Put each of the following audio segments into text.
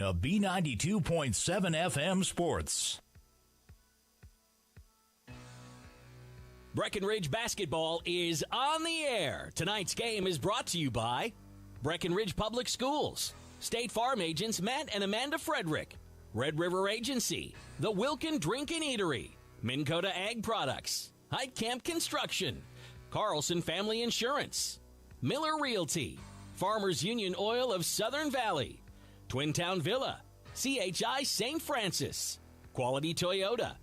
A B92.7 FM Sports. Breckenridge basketball is on the air. Tonight's game is brought to you by Breckenridge Public Schools, State Farm agents Matt and Amanda Frederick, Red River Agency, The Wilkin Drink and Eatery, Minn Kota Ag Products, Heitkamp Construction, Carlson Family Insurance, Miller Realty, Farmers Union Oil of Southern Valley, Twin Town Villa, CHI St. Francis, Quality Toyota,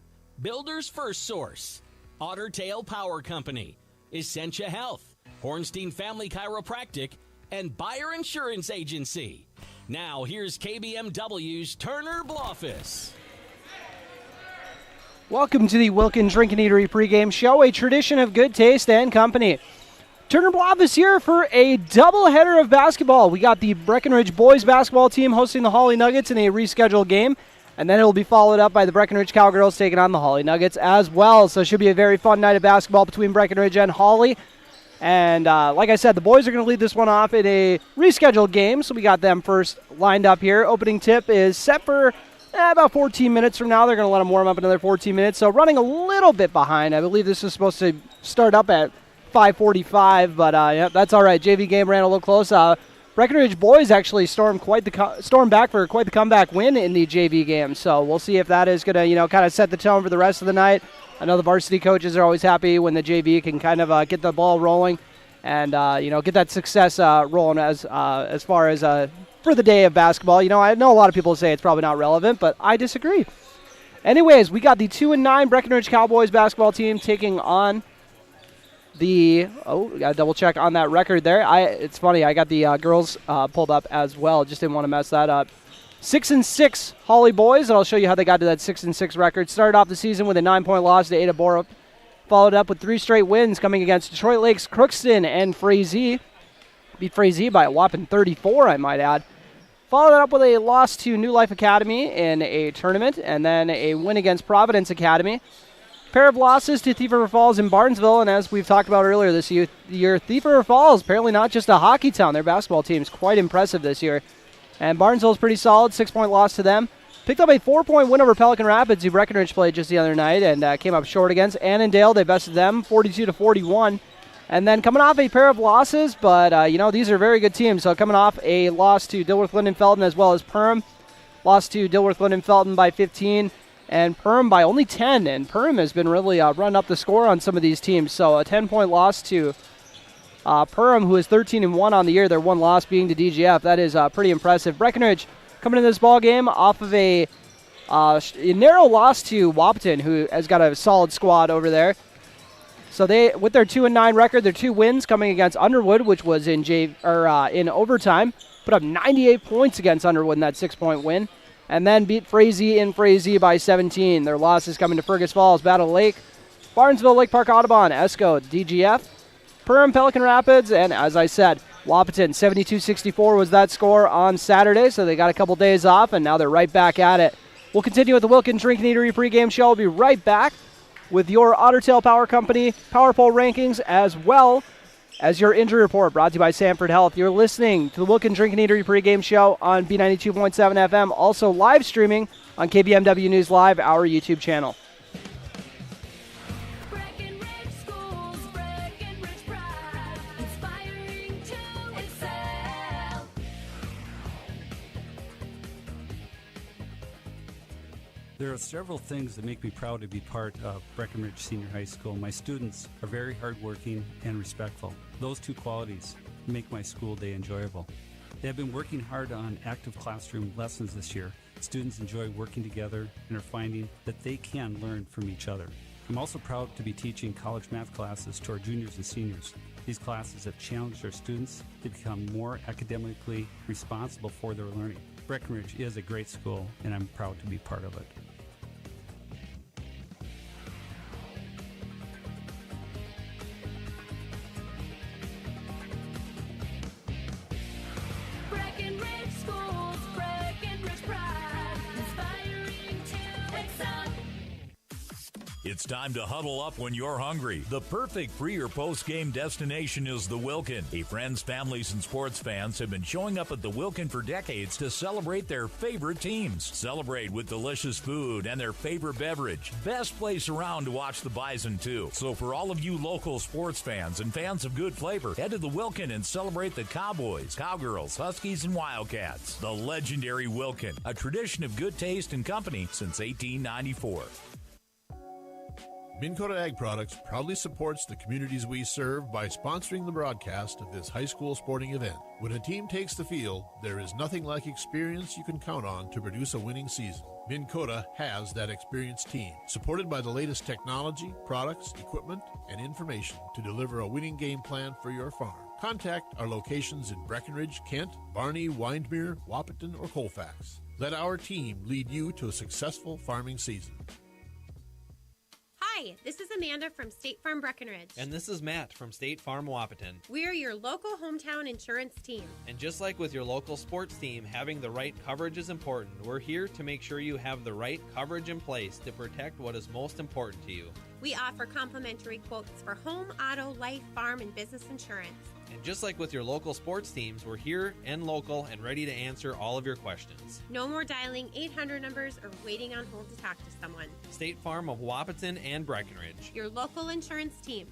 Builders First Source, Otter Tail Power Company, Essentia Health, Hornstein Family Chiropractic, and Buyer Insurance Agency. Now here's KBMW's Turner Blofus. Welcome to the Wilkin Drink and Eatery pregame show, a tradition of good taste and company. Turner Blofus here for a doubleheader of basketball. We got the Breckenridge boys basketball team hosting the Hawley Nuggets in a rescheduled game, and then it will be followed up by the Breckenridge Cowgirls taking on the Hawley Nuggets as well. So it should be a very fun night of basketball between Breckenridge and Hawley. And like I said, the boys are going to lead this one off in a rescheduled game, so we got them first lined up here. Opening tip is set for about 14 minutes from now. They're going to let them warm up another 14 minutes, so running a little bit behind. I believe this is supposed to start up at 5:45, but yeah, that's all right. JV game ran a little close. Breckenridge boys actually stormed back for quite the comeback win in the JV game, so we'll see if that is going to kind of set the tone for the rest of the night. I know the varsity coaches are always happy when the JV can kind of get the ball rolling and get that success rolling as far as for the day of basketball. I know a lot of people say it's probably not relevant, but I disagree. Anyways, we got the 2-9 Breckenridge Cowboys basketball team taking on gotta double check on that record there. It's funny, I got the girls pulled up as well. Just didn't want to mess that up. 6-6 Hawley boys, and I'll show you how they got to that 6-6 record. Started off the season with a 9-point loss to Ada Borup, followed up with 3 straight wins coming against Detroit Lakes, Crookston, and Frazee. Beat Frazee by a whopping 34, I might add. Followed up with a loss to New Life Academy in a tournament, and then a win against Providence Academy. Pair of losses to Thief River Falls and Barnesville, and as we've talked about earlier this year, Thief River Falls, apparently not just a hockey town. Their basketball team is quite impressive this year. And Barnesville's pretty solid, 6-point loss to them. Picked up a 4-point win over Pelican Rapids, who Breckenridge played just the other night, and came up short against Annandale. They bested them 42-41. And then coming off a pair of losses, but these are very good teams. So coming off a loss to Dilworth Linden Felton as well as Perham. Lost to Dilworth Linden Felton by 15. And Perham by only 10, and Perham has been really running up the score on some of these teams. So a 10-point loss to Perham, who is 13-1 on the year. Their one loss being to DGF. That is pretty impressive. Breckenridge coming into this ball game off of a narrow loss to Wahpeton, who has got a solid squad over there. So they, with their 2-9 record, their 2 wins coming against Underwood, which was in overtime, put up 98 points against Underwood in that 6-point win. And then beat Frazee in Frazee by 17. Their losses coming to Fergus Falls, Battle Lake, Barnesville, Lake Park, Audubon, Esco, DGF, Perham, Pelican Rapids, and as I said, Wahpeton. 72-64 was that score on Saturday, so they got a couple days off, and now they're right back at it. We'll continue with the Wilkin Drink and Eatery pregame show. We'll be right back with your Otter Tail Power Company Power Poll rankings, as well as your injury report, brought to you by Sanford Health. You're listening to the Wilkin Drink and Eatery pregame show on B92.7 FM, also live streaming on KBMW News Live, our YouTube channel. Breckenridge Schools, Breckenridge pride, inspiring to excel. There are several things that make me proud to be part of Breckenridge Senior High School. My students are very hardworking and respectful. Those 2 qualities make my school day enjoyable. They have been working hard on active classroom lessons this year. Students enjoy working together and are finding that they can learn from each other. I'm also proud to be teaching college math classes to our juniors and seniors. These classes have challenged our students to become more academically responsible for their learning. Breckenridge is a great school, and I'm proud to be part of it. Breckenridge Schools, Breckenridge pride, inspiring to excel. It's time to huddle up when you're hungry. The perfect pre- or post-game destination is the Wilkin. Friends, families, and sports fans have been showing up at the Wilkin for decades to celebrate their favorite teams. Celebrate with delicious food and their favorite beverage. Best place around to watch the Bison, too. So for all of you local sports fans and fans of good flavor, head to the Wilkin and celebrate the Cowboys, Cowgirls, Huskies, and Wildcats. The legendary Wilkin, a tradition of good taste and company since 1894. Minn Kota Ag Products proudly supports the communities we serve by sponsoring the broadcast of this high school sporting event. When a team takes the field, there is nothing like experience you can count on to produce a winning season. Minn Kota has that experienced team, supported by the latest technology, products, equipment, and information to deliver a winning game plan for your farm. Contact our locations in Breckenridge, Kent, Barney, Windmere, Wahpeton, or Colfax. Let our team lead you to a successful farming season. Hi, this is Amanda from State Farm Breckenridge. And this is Matt from State Farm Wahpeton. We're your local hometown insurance team. And just like with your local sports team, having the right coverage is important. We're here to make sure you have the right coverage in place to protect what is most important to you. We offer complimentary quotes for home, auto, life, farm, and business insurance. And just like with your local sports teams, we're here and local and ready to answer all of your questions. No more dialing 800 numbers or waiting on hold to talk to someone. State Farm of Wahpeton and Breckenridge. Your local insurance team.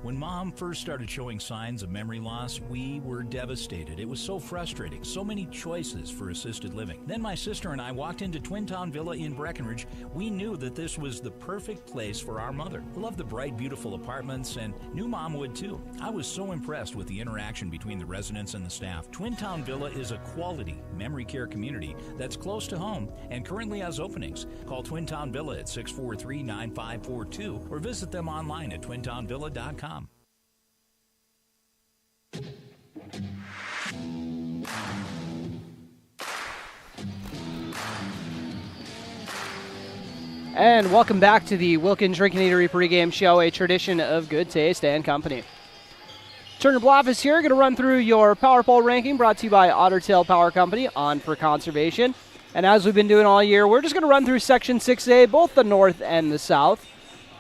When Mom first started showing signs of memory loss, we were devastated. It was so frustrating, so many choices for assisted living. Then my sister and I walked into Twin Town Villa in Breckenridge. We knew that this was the perfect place for our mother. We loved the bright, beautiful apartments, and knew Mom would too. I was so impressed with the interaction between the residents and the staff. Twin Town Villa is a quality memory care community that's close to home and currently has openings. Call Twin Town Villa at 643-9542 or visit them online at twintownvilla.com. And welcome back to the Wilkin Drinking Eatery pregame show, a tradition of good taste and company. Turner Bluff is here, going to run through your Power Poll ranking brought to you by Otter Tail Power Company, on for conservation. And as we've been doing all year, we're just going to run through Section 6A, both the North and the South.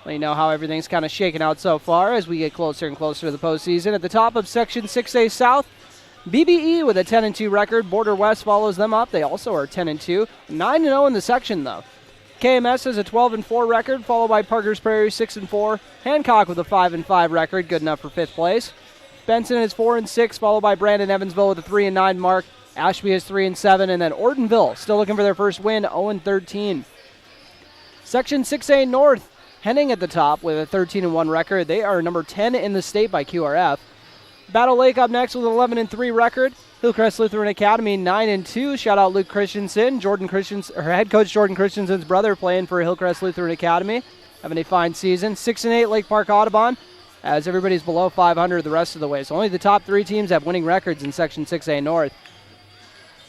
Let you know how everything's kind of shaken out so far as we get closer and closer to the postseason. At the top of Section 6A South, BBE with a 10-2 record. Border West follows them up. They also are 10-2. 9-0 in the section, though. KMS has a 12-4 record, followed by Parker's Prairie 6-4. Hancock with a 5-5 record, good enough for 5th place. Benson is 4-6, followed by Brandon Evansville with a 3-9 mark. Ashby is 3-7, and then Ortonville still looking for their first win, 0-13. Section 6A North, Henning at the top with a 13-1 record. They are number 10 in the state by QRF. Battle Lake up next with an 11-3 record. Hillcrest Lutheran Academy 9-2. Shout out Luke Christensen, head coach Jordan Christensen's brother, playing for Hillcrest Lutheran Academy, having a fine season. 6-8 Lake Park Audubon, as everybody's below 500 the rest of the way. So only the top 3 teams have winning records in Section 6A North.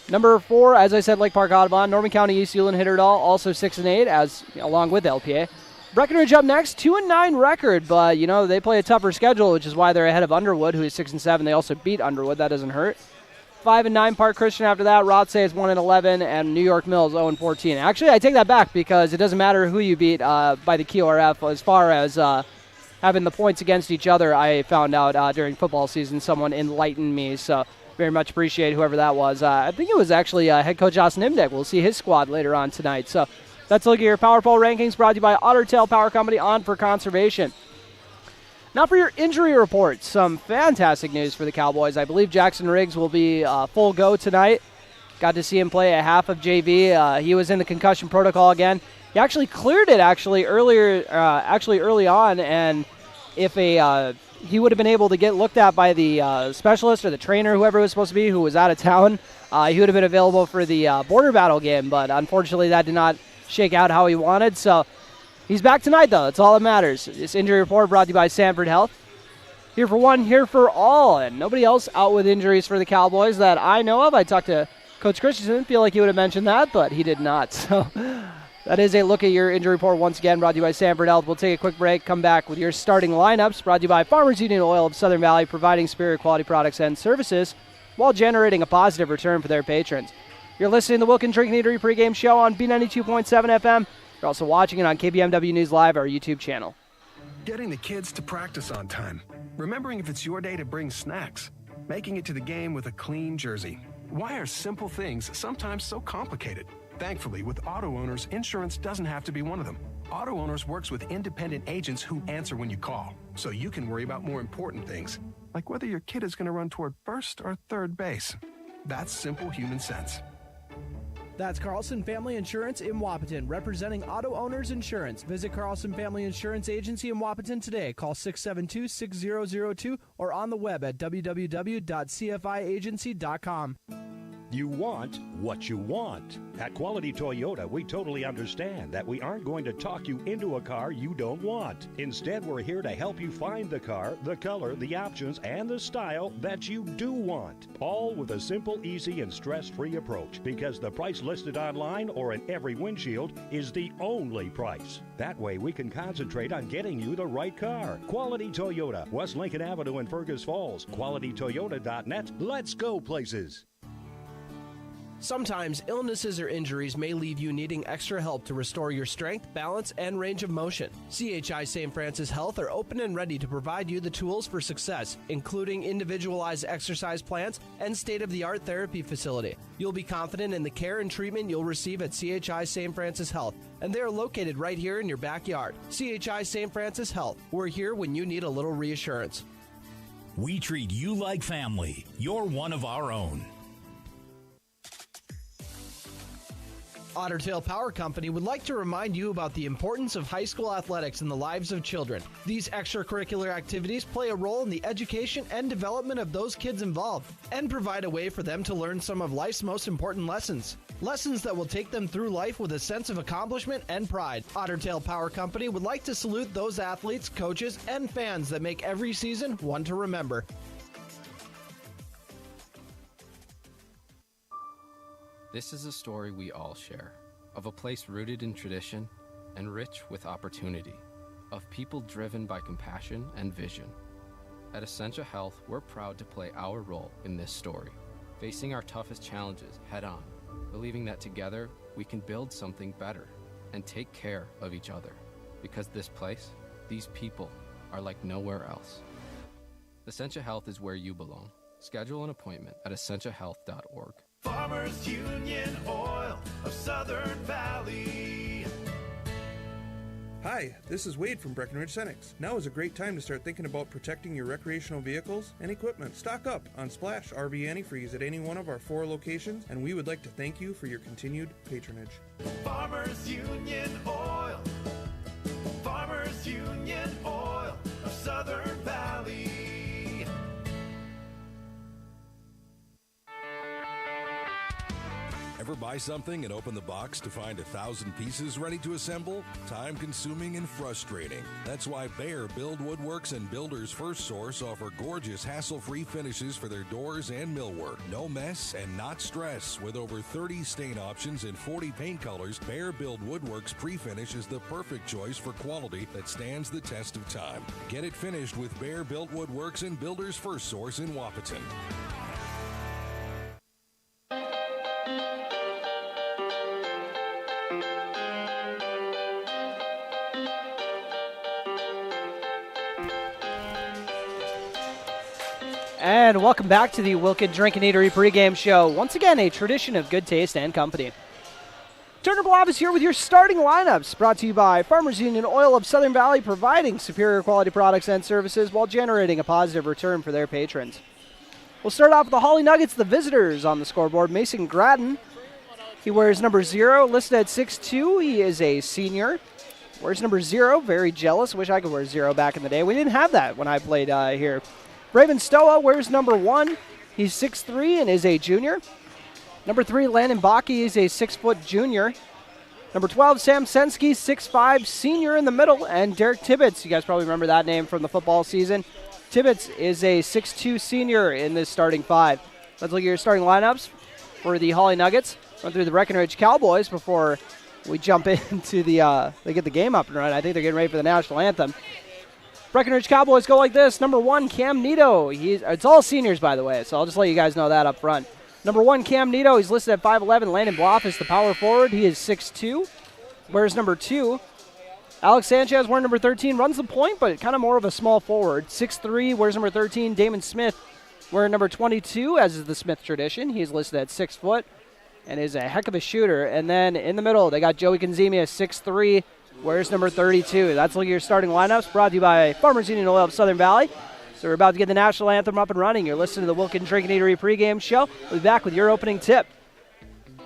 Number 4, as I said, Lake Park Audubon. Norman County East Ulan Hitterdal also 6-8, along with LPA. Breckenridge up next, 2-9 record, but they play a tougher schedule, which is why they're ahead of Underwood, who is 6-7. They also beat Underwood. That doesn't hurt. 5-9 Park Christian after that. Rothsay is 1-11, and New York Mills 0-14. Actually, I take that back because it doesn't matter who you beat by the QRF as far as having the points against each other. I found out during football season, someone enlightened me, so very much appreciate whoever that was. I think it was actually head coach Austin Imdek. We'll see his squad later on tonight. So let's look at your Power Poll rankings brought to you by Otter Tail Power Company, on for conservation. Now for your injury reports, some fantastic news for the Cowboys. I believe Jackson Riggs will be full go tonight. Got to see him play a half of JV. He was in the concussion protocol again. He actually cleared it early on, and if he would have been able to get looked at by the specialist or the trainer, whoever it was supposed to be, who was out of town, he would have been available for the border battle game, but unfortunately that did not shake out how he wanted, so he's back tonight, though. That's all that matters. This injury report brought to you by Sanford Health. Here for one, here for all, and nobody else out with injuries for the Cowboys that I know of. I talked to Coach Christensen, feel like he would have mentioned that, but he did not. So that is a look at your injury report once again, brought to you by Sanford Health. We'll take a quick break, come back with your starting lineups, brought to you by Farmers Union Oil of Southern Valley, providing superior quality products and services while generating a positive return for their patrons. You're listening to the Wilkin Drinking Eatery pregame show on B92.7 FM You're also watching it on KBMW News Live, our YouTube channel. Getting the kids to practice on time. Remembering if it's your day to bring snacks. Making it to the game with a clean jersey. Why are simple things sometimes so complicated? Thankfully, with auto owners, insurance doesn't have to be one of them. Auto Owners works with independent agents who answer when you call, so you can worry about more important things, like whether your kid is going to run toward first or third base. That's simple human sense. That's Carlson Family Insurance in Wapaton, representing Auto Owners Insurance. Visit Carlson Family Insurance Agency in Wapaton today. Call 672-6002 or on the web at www.cfiagency.com. You want what you want. At Quality Toyota, we totally understand that we aren't going to talk you into a car you don't want. Instead, we're here to help you find the car, the color, the options, and the style that you do want. All with a simple, easy, and stress-free approach, because the price listed online or in every windshield is the only price. That way, we can concentrate on getting you the right car. Quality Toyota, West Lincoln Avenue in Fergus Falls. QualityToyota.net. Let's go places. Sometimes illnesses or injuries may leave you needing extra help to restore your strength, balance, and range of motion. CHI St. Francis Health are open and ready to provide you the tools for success, including individualized exercise plans and state-of-the-art therapy facility. You'll be confident in the care and treatment you'll receive at CHI St. Francis Health, and they are located right here in your backyard. CHI St. Francis Health. We're here when you need a little reassurance. We treat you like family. You're one of our own. Otter Tail Power Company would like to remind you about the importance of high school athletics in the lives of children. These extracurricular activities play a role in the education and development of those kids involved and provide a way for them to learn some of life's most important lessons. Lessons that will take them through life with a sense of accomplishment and pride. Otter Tail Power Company would like to salute those athletes, coaches, and fans that make every season one to remember. This is a story we all share, of a place rooted in tradition and rich with opportunity, of people driven by compassion and vision. At Essentia Health, we're proud to play our role in this story, facing our toughest challenges head-on, believing that together we can build something better and take care of each other, because this place, these people, are like nowhere else. Essentia Health is where you belong. Schedule an appointment at essentiahealth.org. Farmers Union Oil of Southern Valley. Hi, this is Wade from Breckenridge Cenex. Now is a great time to start thinking about protecting your recreational vehicles and equipment. Stock up on Splash RV Antifreeze at any one of our 4 locations, and we would like to thank you for your continued patronage. Farmers Union Oil. Farmers Union Oil of Southern Valley. Ever buy something and open the box to find 1,000 pieces ready to assemble? Time-consuming and frustrating. That's why Bear Build Woodworks and Builders First Source offer gorgeous, hassle-free finishes for their doors and millwork. No mess and not stress. With over 30 stain options and 40 paint colors, Bear Build Woodworks Pre-Finish is the perfect choice for quality that stands the test of time. Get it finished with Bear Built Woodworks and Builders First Source in Wapaton. And welcome back to the Wilkin Drink and Eatery pregame show. Once again, a tradition of good taste and company. Turner Blob is here with your starting lineups, brought to you by Farmers Union Oil of Southern Valley, providing superior quality products and services while generating a positive return for their patrons. We'll start off with the Hawley Nuggets, the visitors on the scoreboard. Mason Gratton, he wears number 0, listed at 6'2". He is a senior. Wears number 0, very jealous. Wish I could wear 0 back in the day. We didn't have that when I played here. Raven Stoa wears number 1. He's 6'3" and is a junior. Number 3, Landon Bakke is a 6-foot junior. Number 12, Sam Sensky, 6'5", senior in the middle. And Derek Tibbetts, you guys probably remember that name from the football season. Tibbetts is a 6'2" senior in this starting 5. Let's look at your starting lineups for the Hawley Nuggets. Run through the Breckenridge Cowboys before we jump into they get the game up and running. I think they're getting ready for the national anthem. Breckenridge Cowboys go like this. Number 1, Cam Nito. It's all seniors, by the way, so I'll just let you guys know that up front. Number 1, Cam Nito. He's listed at 5'11". Landon Bloff is the power forward. He is 6'2". wears number 2. Alex Sanchez, wearing number 13, runs the point, but kind of more of a small forward. 6'3", wears number 13. Damon Smith, wearing number 22, as is the Smith tradition. He's listed at 6 foot and is a heck of a shooter. And then in the middle, they got Joey Conzemia, 6'3", wears number 32. That's looking at your starting lineups, brought to you by Farmers Union Oil of Southern Valley. So we're about to get the national anthem up and running. You're listening to the Wilkin Drink and Eatery pregame show. We'll be back with your opening tip.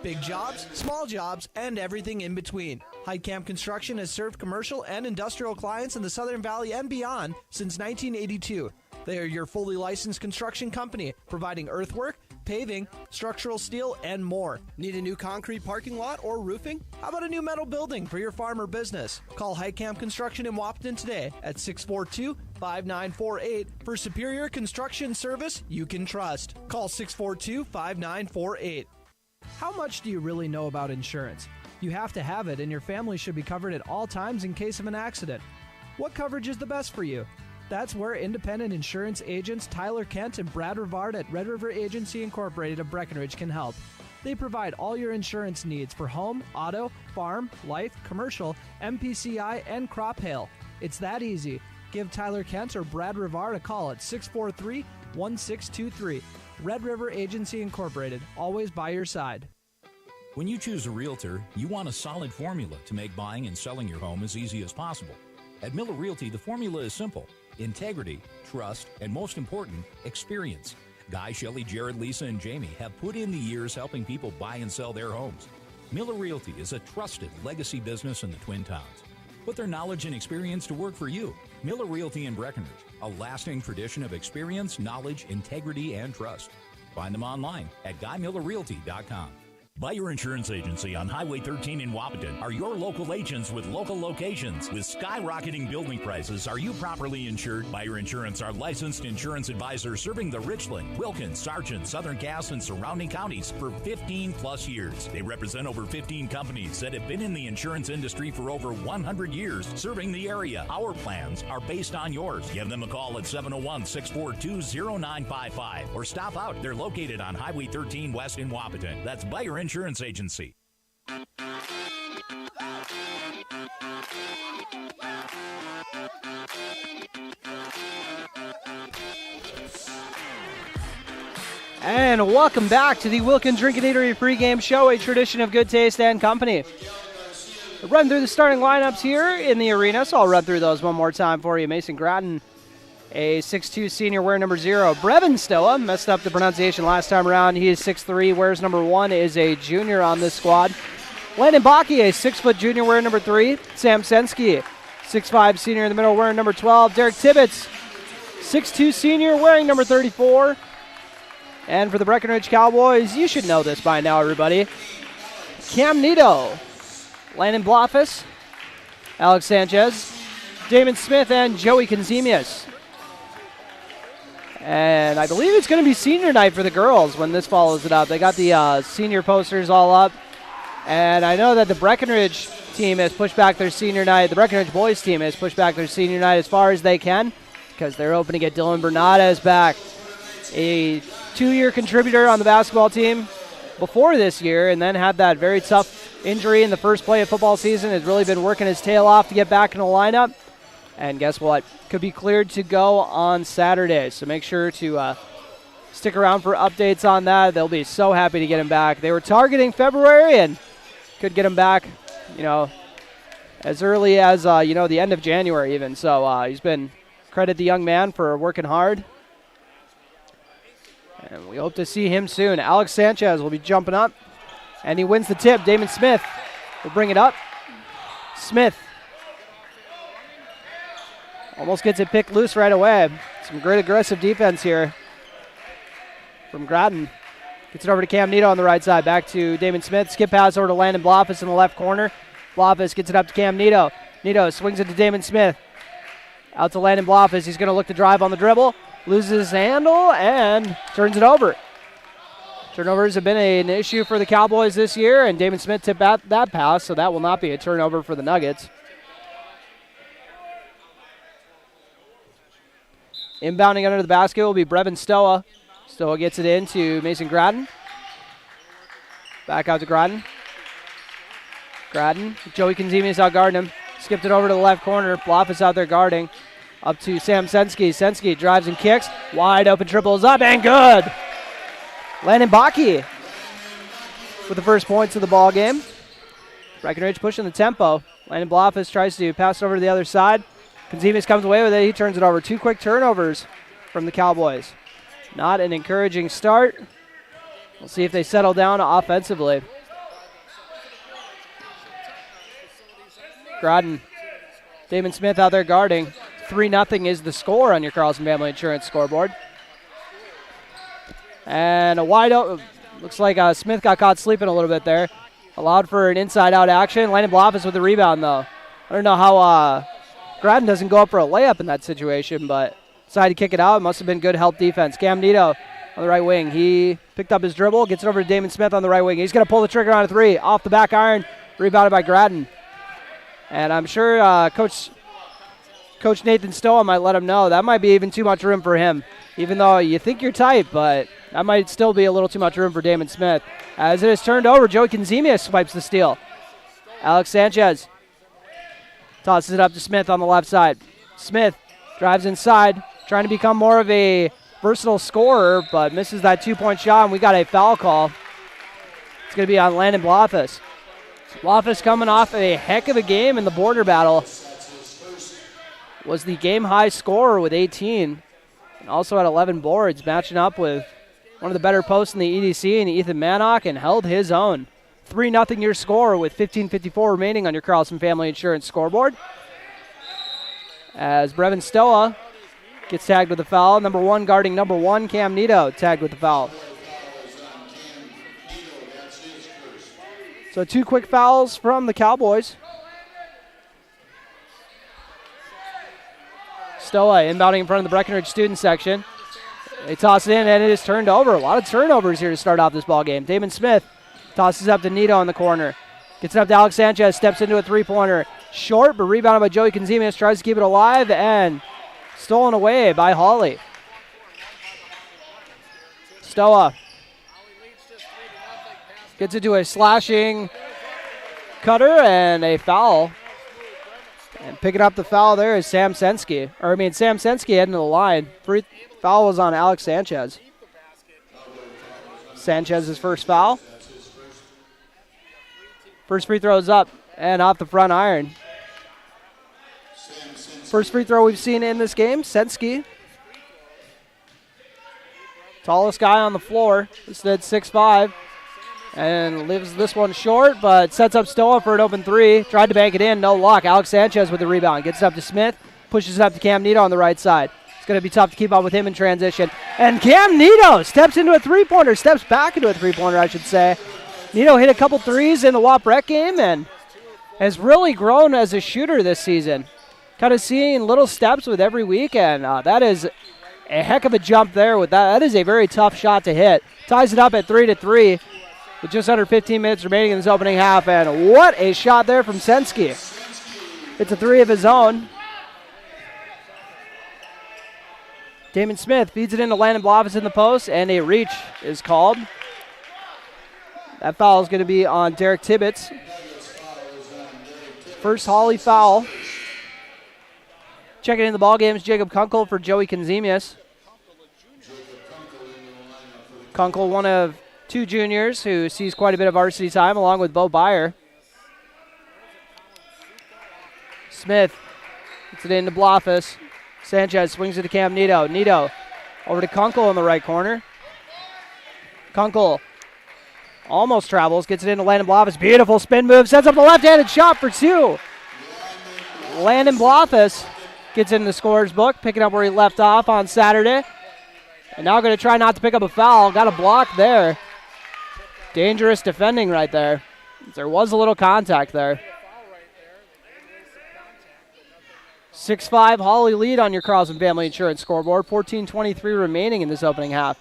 Big jobs, small jobs, and everything in between. Heidkamp Construction has served commercial and industrial clients in the Southern Valley and beyond since 1982. They are your fully licensed construction company, providing earthwork, paving, structural steel, and more. Need a new concrete parking lot or roofing? How about a new metal building for your farm or business? Call Heidkamp Construction in Wapton today at 642-5948 for superior construction service you can trust. Call 642-5948. How much do you really know about insurance? You have to have it, and your family should be covered at all times in case of an accident. What coverage is the best for you? That's where independent insurance agents Tyler Kent and Brad Rivard at Red River Agency Incorporated of Breckenridge can help. They provide all your insurance needs for home, auto, farm, life, commercial, MPCI, and crop hail. It's that easy. Give Tyler Kent or Brad Rivard a call at 643-1623. Red River Agency Incorporated, always by your side. When you choose a realtor, you want a solid formula to make buying and selling your home as easy as possible. At Miller Realty, the formula is simple: integrity, trust, and most important, experience. Guy, Shelley, Jared, Lisa, and Jamie have put in the years helping people buy and sell their homes. Miller Realty is a trusted legacy business in the Twin Towns. Put their knowledge and experience to work for you. Miller Realty in Breckenridge, a lasting tradition of experience, knowledge, integrity, and trust. Find them online at GuyMillerRealty.com. Buy Your Insurance Agency on Highway 13 in Wapaton are your local agents with local locations. With skyrocketing building prices, are you properly insured? Buy Your Insurance are licensed insurance advisors serving the Richland, Wilkins, Sargent, Southern Cass, and surrounding counties for 15 plus years. They represent over 15 companies that have been in the insurance industry for over 100 years, serving the area. Our plans are based on yours. Give them a call at 701-642-0955 or stop out. They're located on Highway 13 West in Wapaton. That's Buy Your Insurance Agency. And welcome back to the Wilkin Drink and Eatery pregame show, a tradition of good taste and company. We'll run through the starting lineups here in the arena, so I'll run through those one more time for you. Mason Grattan, a 6'2 senior, wearing number 0. Brevin Stoa, messed up the pronunciation last time around. He is 6'3, wears number 1, is a junior on this squad. Landon Baki, a 6' junior, wearing number 3. Sam Sensky, 6'5 senior in the middle, wearing number 12. Derek Tibbetts, 6'2 senior, wearing number 34. And for the Breckenridge Cowboys, you should know this by now, everybody. Cam Nito, Landon Blofus, Alex Sanchez, Damon Smith, and Joey Conzemius. And I believe it's going to be senior night for the girls when this follows it up. They got the senior posters all up. And I know that the Breckenridge team has pushed back their senior night. The Breckenridge boys team has pushed back their senior night as far as they can because they're hoping to get Dylan Bernades back. A 2-year contributor on the basketball team before this year and then had that very tough injury in the first play of football season. Has really been working his tail off to get back in the lineup. And guess what? Could be cleared to go on Saturday. So make sure to stick around for updates on that. They'll be so happy to get him back. They were targeting February and could get him back, as early as, the end of January even. So he's been, credit the young man for working hard. And we hope to see him soon. Alex Sanchez will be jumping up. And he wins the tip. Damon Smith will bring it up. Smith almost gets it picked loose right away. Some great aggressive defense here from Grattan. Gets it over to Cam Nito on the right side. Back to Damon Smith. Skip pass over to Landon Blofus in the left corner. Blofus gets it up to Cam Nito. Nito swings it to Damon Smith. Out to Landon Blofus. He's going to look to drive on the dribble. Loses his handle and turns it over. Turnovers have been an issue for the Cowboys this year, and Damon Smith tipped out that pass, so that will not be a turnover for the Nuggets. Inbounding under the basket will be Brevin Stoa. Stoa gets it in to Mason Grattan. Back out to Grattan. Gradden, Joey Konzemius out guarding him. Skipped it over to the left corner. Blofeld out there guarding. Up to Sam Sensky. Sensky drives and kicks. Wide open triples up and good. Landon Baki with the first points of the ball game. Breckenridge pushing the tempo. Landon Blofeld tries to pass it over to the other side. Konzemius comes away with it. He turns it over. 2 quick turnovers from the Cowboys. Not an encouraging start. We'll see if they settle down offensively. Grodden. Damon Smith out there guarding. 3-0 is the score on your Carlson Family Insurance scoreboard. And a wide open. Looks like Smith got caught sleeping a little bit there. Allowed for an inside-out action. Landon Blofeld with the rebound, though. I don't know how Grodden doesn't go up for a layup in that situation, but decided to kick it out. It must have been good help defense. Cam Nito on the right wing. He picked up his dribble, gets it over to Damon Smith on the right wing. He's going to pull the trigger on a 3. Off the back iron. Rebounded by Grodden. And I'm sure Coach Nathan Stoll might let him know that might be even too much room for him. Even though you think you're tight, but that might still be a little too much room for Damon Smith. As it is turned over, Joey Konzemius swipes the steal. Alex Sanchez tosses it up to Smith on the left side. Smith drives inside, trying to become more of a versatile scorer, but misses that 2-point shot, and we got a foul call. It's going to be on Landon Blofeld. Blofeld coming off a heck of a game in the border battle. Was the game-high scorer with 18, and also had 11 boards, matching up with one of the better posts in the EDC, and Ethan Mannock, and held his own. 3-0 your score with 15:54 remaining on your Carlson Family Insurance scoreboard. As Brevin Stoa gets tagged with a foul. Number 1 guarding number 1, Cam Nito, tagged with the foul. So 2 quick fouls from the Cowboys. Stoa inbounding in front of the Breckenridge student section. They toss it in, and it is turned over. A lot of turnovers here to start off this ball game. Damon Smith tosses up to Nito in the corner. Gets it up to Alex Sanchez, steps into a 3-pointer. Short, but rebounded by Joey Konzemius. Tries to keep it alive, and stolen away by Hawley. Stoa gets into a slashing cutter and a foul. And picking up the foul there is Sam Sensky. Sam Sensky heading to the line. Foul was on Alex Sanchez. Sanchez's first foul. First free throw is up and off the front iron. First free throw we've seen in this game, Sensky. Tallest guy on the floor, listed 6'5", and leaves this one short, but sets up Stoa for an open 3. Tried to bank it in, no luck. Alex Sanchez with the rebound. Gets it up to Smith, pushes it up to Cam Nito on the right side. It's going to be tough to keep up with him in transition. And Cam Nito steps into a 3-pointer, steps back into a 3-pointer, I should say. Nito hit a couple threes in the Wap-Rec game and has really grown as a shooter this season. Kind of seeing little steps with every week, and that is a heck of a jump there with that. That is a very tough shot to hit. Ties it up at 3-3 with just under 15 minutes remaining in this opening half, and what a shot there from Sensky. It's a 3 of his own. Damon Smith feeds it into Landon Blofeld in the post, and a reach is called. That foul is going to be on Derek Tibbetts. First Hawley foul. Checking in the ball game is Jacob Kunkel for Joey Konzemius. Kunkel, one of 2 juniors who sees quite a bit of varsity time, along with Bo Byer. Smith gets it into Blofeld. Sanchez swings it to Cam Nito. Nito over to Kunkel in the right corner. Kunkel almost travels, gets it into Landon Blofeld. Beautiful spin move, sets up the left-handed shot for 2. Landon Blofeld gets in the scorer's book, picking up where he left off on Saturday. And now going to try not to pick up a foul. Got a block there. Dangerous defending right there. There was a little contact there. 6-5 Hawley lead on your Carlson Family Insurance scoreboard. 14:23 remaining in this opening half.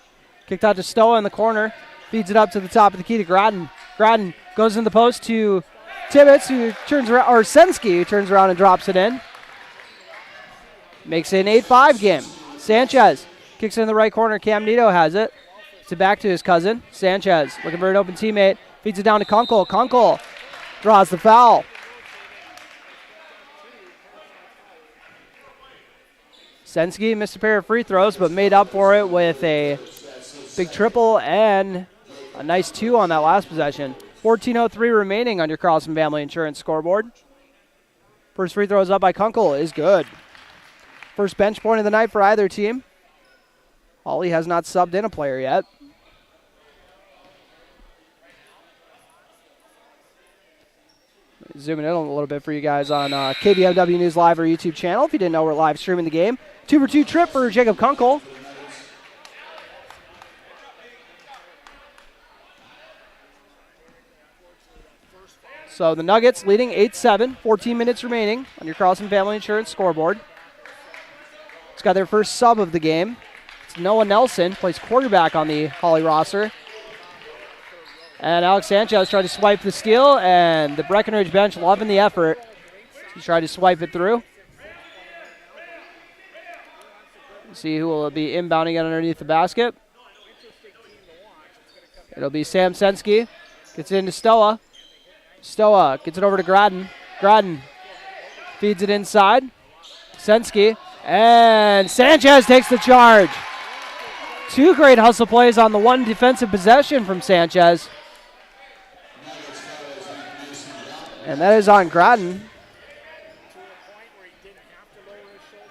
Kicked out to Stoa in the corner. Feeds it up to the top of the key to Grodden. Grodden goes in the post to Tibbetts, who turns around, or Sensky, who turns around and drops it in. Makes it an 8-5 game. Sanchez kicks it in the right corner. Cam Nito has it. It's it back to his cousin. Sanchez looking for an open teammate. Feeds it down to Kunkel. Kunkel Draws the foul. Sensky missed a pair of free throws, but made up for it with a big triple and a nice 2 on that last possession. 14:03 remaining on your Carlson Family Insurance scoreboard. First free throw is up by Kunkel is good. First bench point of the night for either team. Hawley has not subbed in a player yet. Zooming in a little bit for you guys on KBMW News Live or YouTube channel. If you didn't know, we're live streaming the game. 2-for-2 trip for Jacob Kunkel. So the Nuggets leading 8-7, 14 minutes remaining on your Carlson Family Insurance scoreboard. It's got their first sub of the game. It's Noah Nelson, plays quarterback on the Hawley roster. And Alex Sanchez tried to swipe the steal, and the Breckenridge bench loving the effort. He tried to swipe it through. See who will be inbounding it underneath the basket. It'll be Sam Sensky. Gets it into Stoa. Stoa gets it over to Gradden. Gradden feeds it inside. Sensky. And Sanchez takes the charge. 2 great hustle plays on the one defensive possession from Sanchez. And that is on Gradden.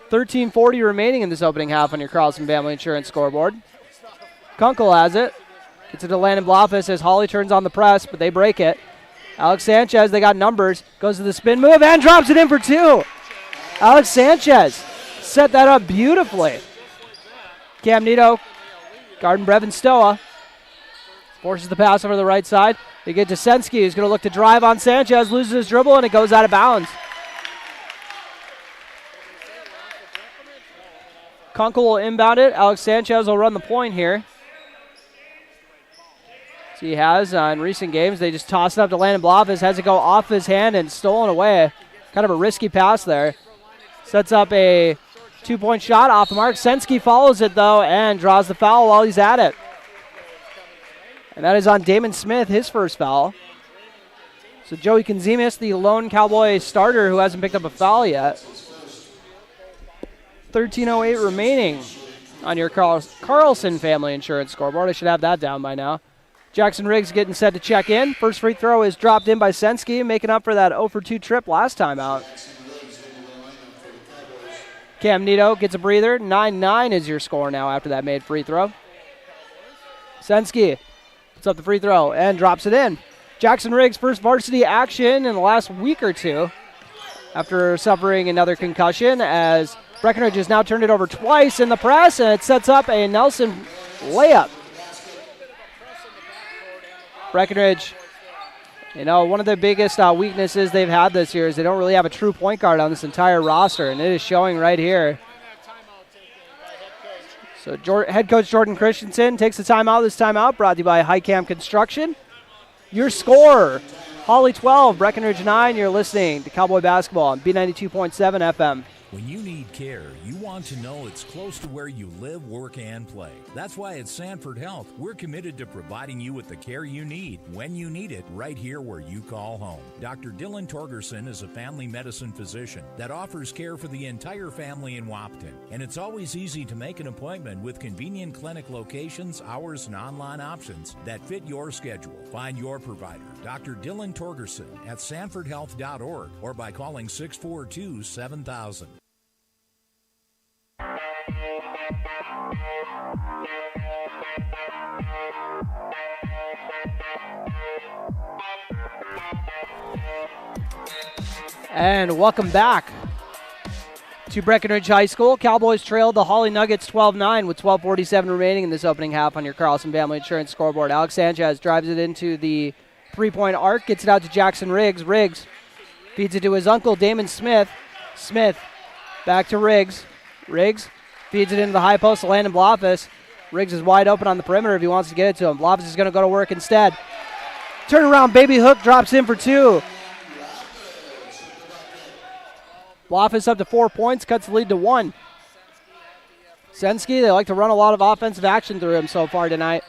13:40 remaining in this opening half on your Carlson Family Insurance scoreboard. Kunkel has it. Gets it to Landon Blofis as Hawley turns on the press, but they break it. Alex Sanchez, they got numbers. Goes to the spin move and drops it in for 2. Alex Sanchez set that up beautifully. Cam Nito, guarding Brevin Stoa. Forces the pass over the right side. They get to Sensky, who's going to look to drive on Sanchez, loses his dribble, and it goes out of bounds. Kunkel will inbound it. Alex Sanchez will run the point here. So he has in recent games, they just toss it up to Landon Blofis, has it go off his hand and stolen away. Kind of a risky pass there. Sets up a 2-point shot off the mark. Sensky follows it, though, and draws the foul while he's at it. And that is on Damon Smith, his first foul. So Joey Konzimis, the lone Cowboy starter who hasn't picked up a foul yet. 13:08 remaining on your Carlson Family Insurance scoreboard. I should have that down by now. Jackson Riggs getting set to check in. First free throw is dropped in by Sensky, making up for that 0-for-2 trip last time out. Cam Nito gets a breather. 9-9 is your score now after that made free throw. Sensky puts up the free throw and drops it in. Jackson Riggs' first varsity action in the last week or two after suffering another concussion, as Breckenridge has now turned it over twice in the press, and it sets up a Nelson layup. Breckenridge, one of the biggest weaknesses they've had this year is they don't really have a true point guard on this entire roster, and it is showing right here. So head coach Jordan Christensen takes the timeout. This timeout brought to you by Highcam Construction. Your score, Hawley 12, Breckenridge 9. You're listening to Cowboy Basketball on B92.7 FM. When you need care, you want to know it's close to where you live, work, and play. That's why at Sanford Health, we're committed to providing you with the care you need, when you need it, right here where you call home. Dr. Dylan Torgerson is a family medicine physician that offers care for the entire family in Wapton. And it's always easy to make an appointment with convenient clinic locations, hours, and online options that fit your schedule. Find your provider, Dr. Dylan Torgerson, at sanfordhealth.org or by calling 642-7000. And welcome back to Breckenridge High School. Cowboys trailed the Hawley Nuggets 12-9 with 12:47 remaining in this opening half on your Carlson Family Insurance scoreboard. Alex Sanchez drives it into the three-point arc, gets it out to Jackson Riggs. Riggs feeds it to his uncle, Damon Smith. Smith back to Riggs. Riggs feeds it into the high post to Landon Blofis. Riggs is wide open on the perimeter if he wants to get it to him. Blofis is going to go to work instead. Turnaround baby hook drops in for 2. Blofis up to 4 points, cuts the lead to 1. Sensky, they like to run a lot of offensive action through him so far tonight.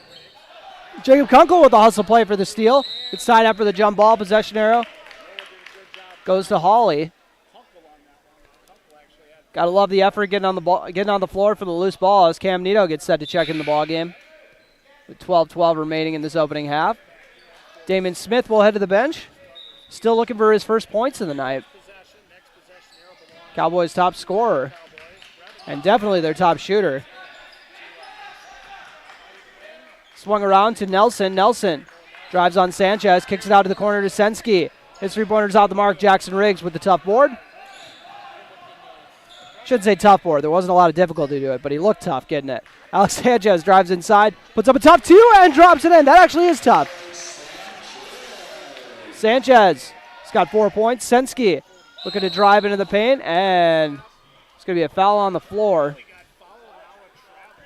Jacob Kunkel with the hustle play for the steal. It's tied up for the jump ball, possession arrow. Goes to Hawley. Gotta love the effort getting on the floor for the loose ball as Cam Nito gets set to check in the ball game. With 12-12 remaining in this opening half. Damon Smith will head to the bench. Still looking for his first points of the night. Cowboys' top scorer. And definitely their top shooter. Swung around to Nelson. Nelson drives on Sanchez. Kicks it out to the corner to Sensky. His three-pointer's out the mark. Jackson Riggs with the tough board. Shouldn't say tough board. There wasn't a lot of difficulty to it, but he looked tough getting it. Alex Sanchez drives inside, puts up a tough two, and drops it in. That actually is tough. Sanchez has got 4 points. Sensky looking to drive into the paint, and it's going to be a foul on the floor.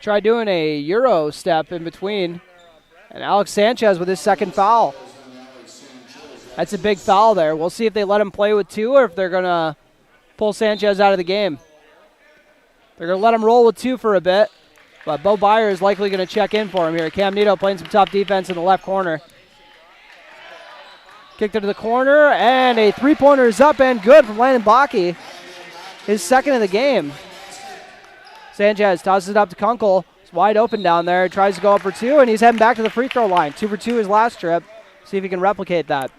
Tried doing a Euro step in between, and Alex Sanchez with his second foul. That's a big foul there. We'll see if they let him play with 2 or if they're going to pull Sanchez out of the game. They're going to let him roll with 2 for a bit, but Bo Byer is likely going to check in for him here. Cam Nito playing some tough defense in the left corner. Kicked into the corner, and a three-pointer is up and good from Landon Bakke. His second of the game. Sanchez tosses it up to Kunkel. It's wide open down there. Tries to go up for 2, and he's heading back to the free throw line. 2 for 2 his last trip. See if he can replicate that.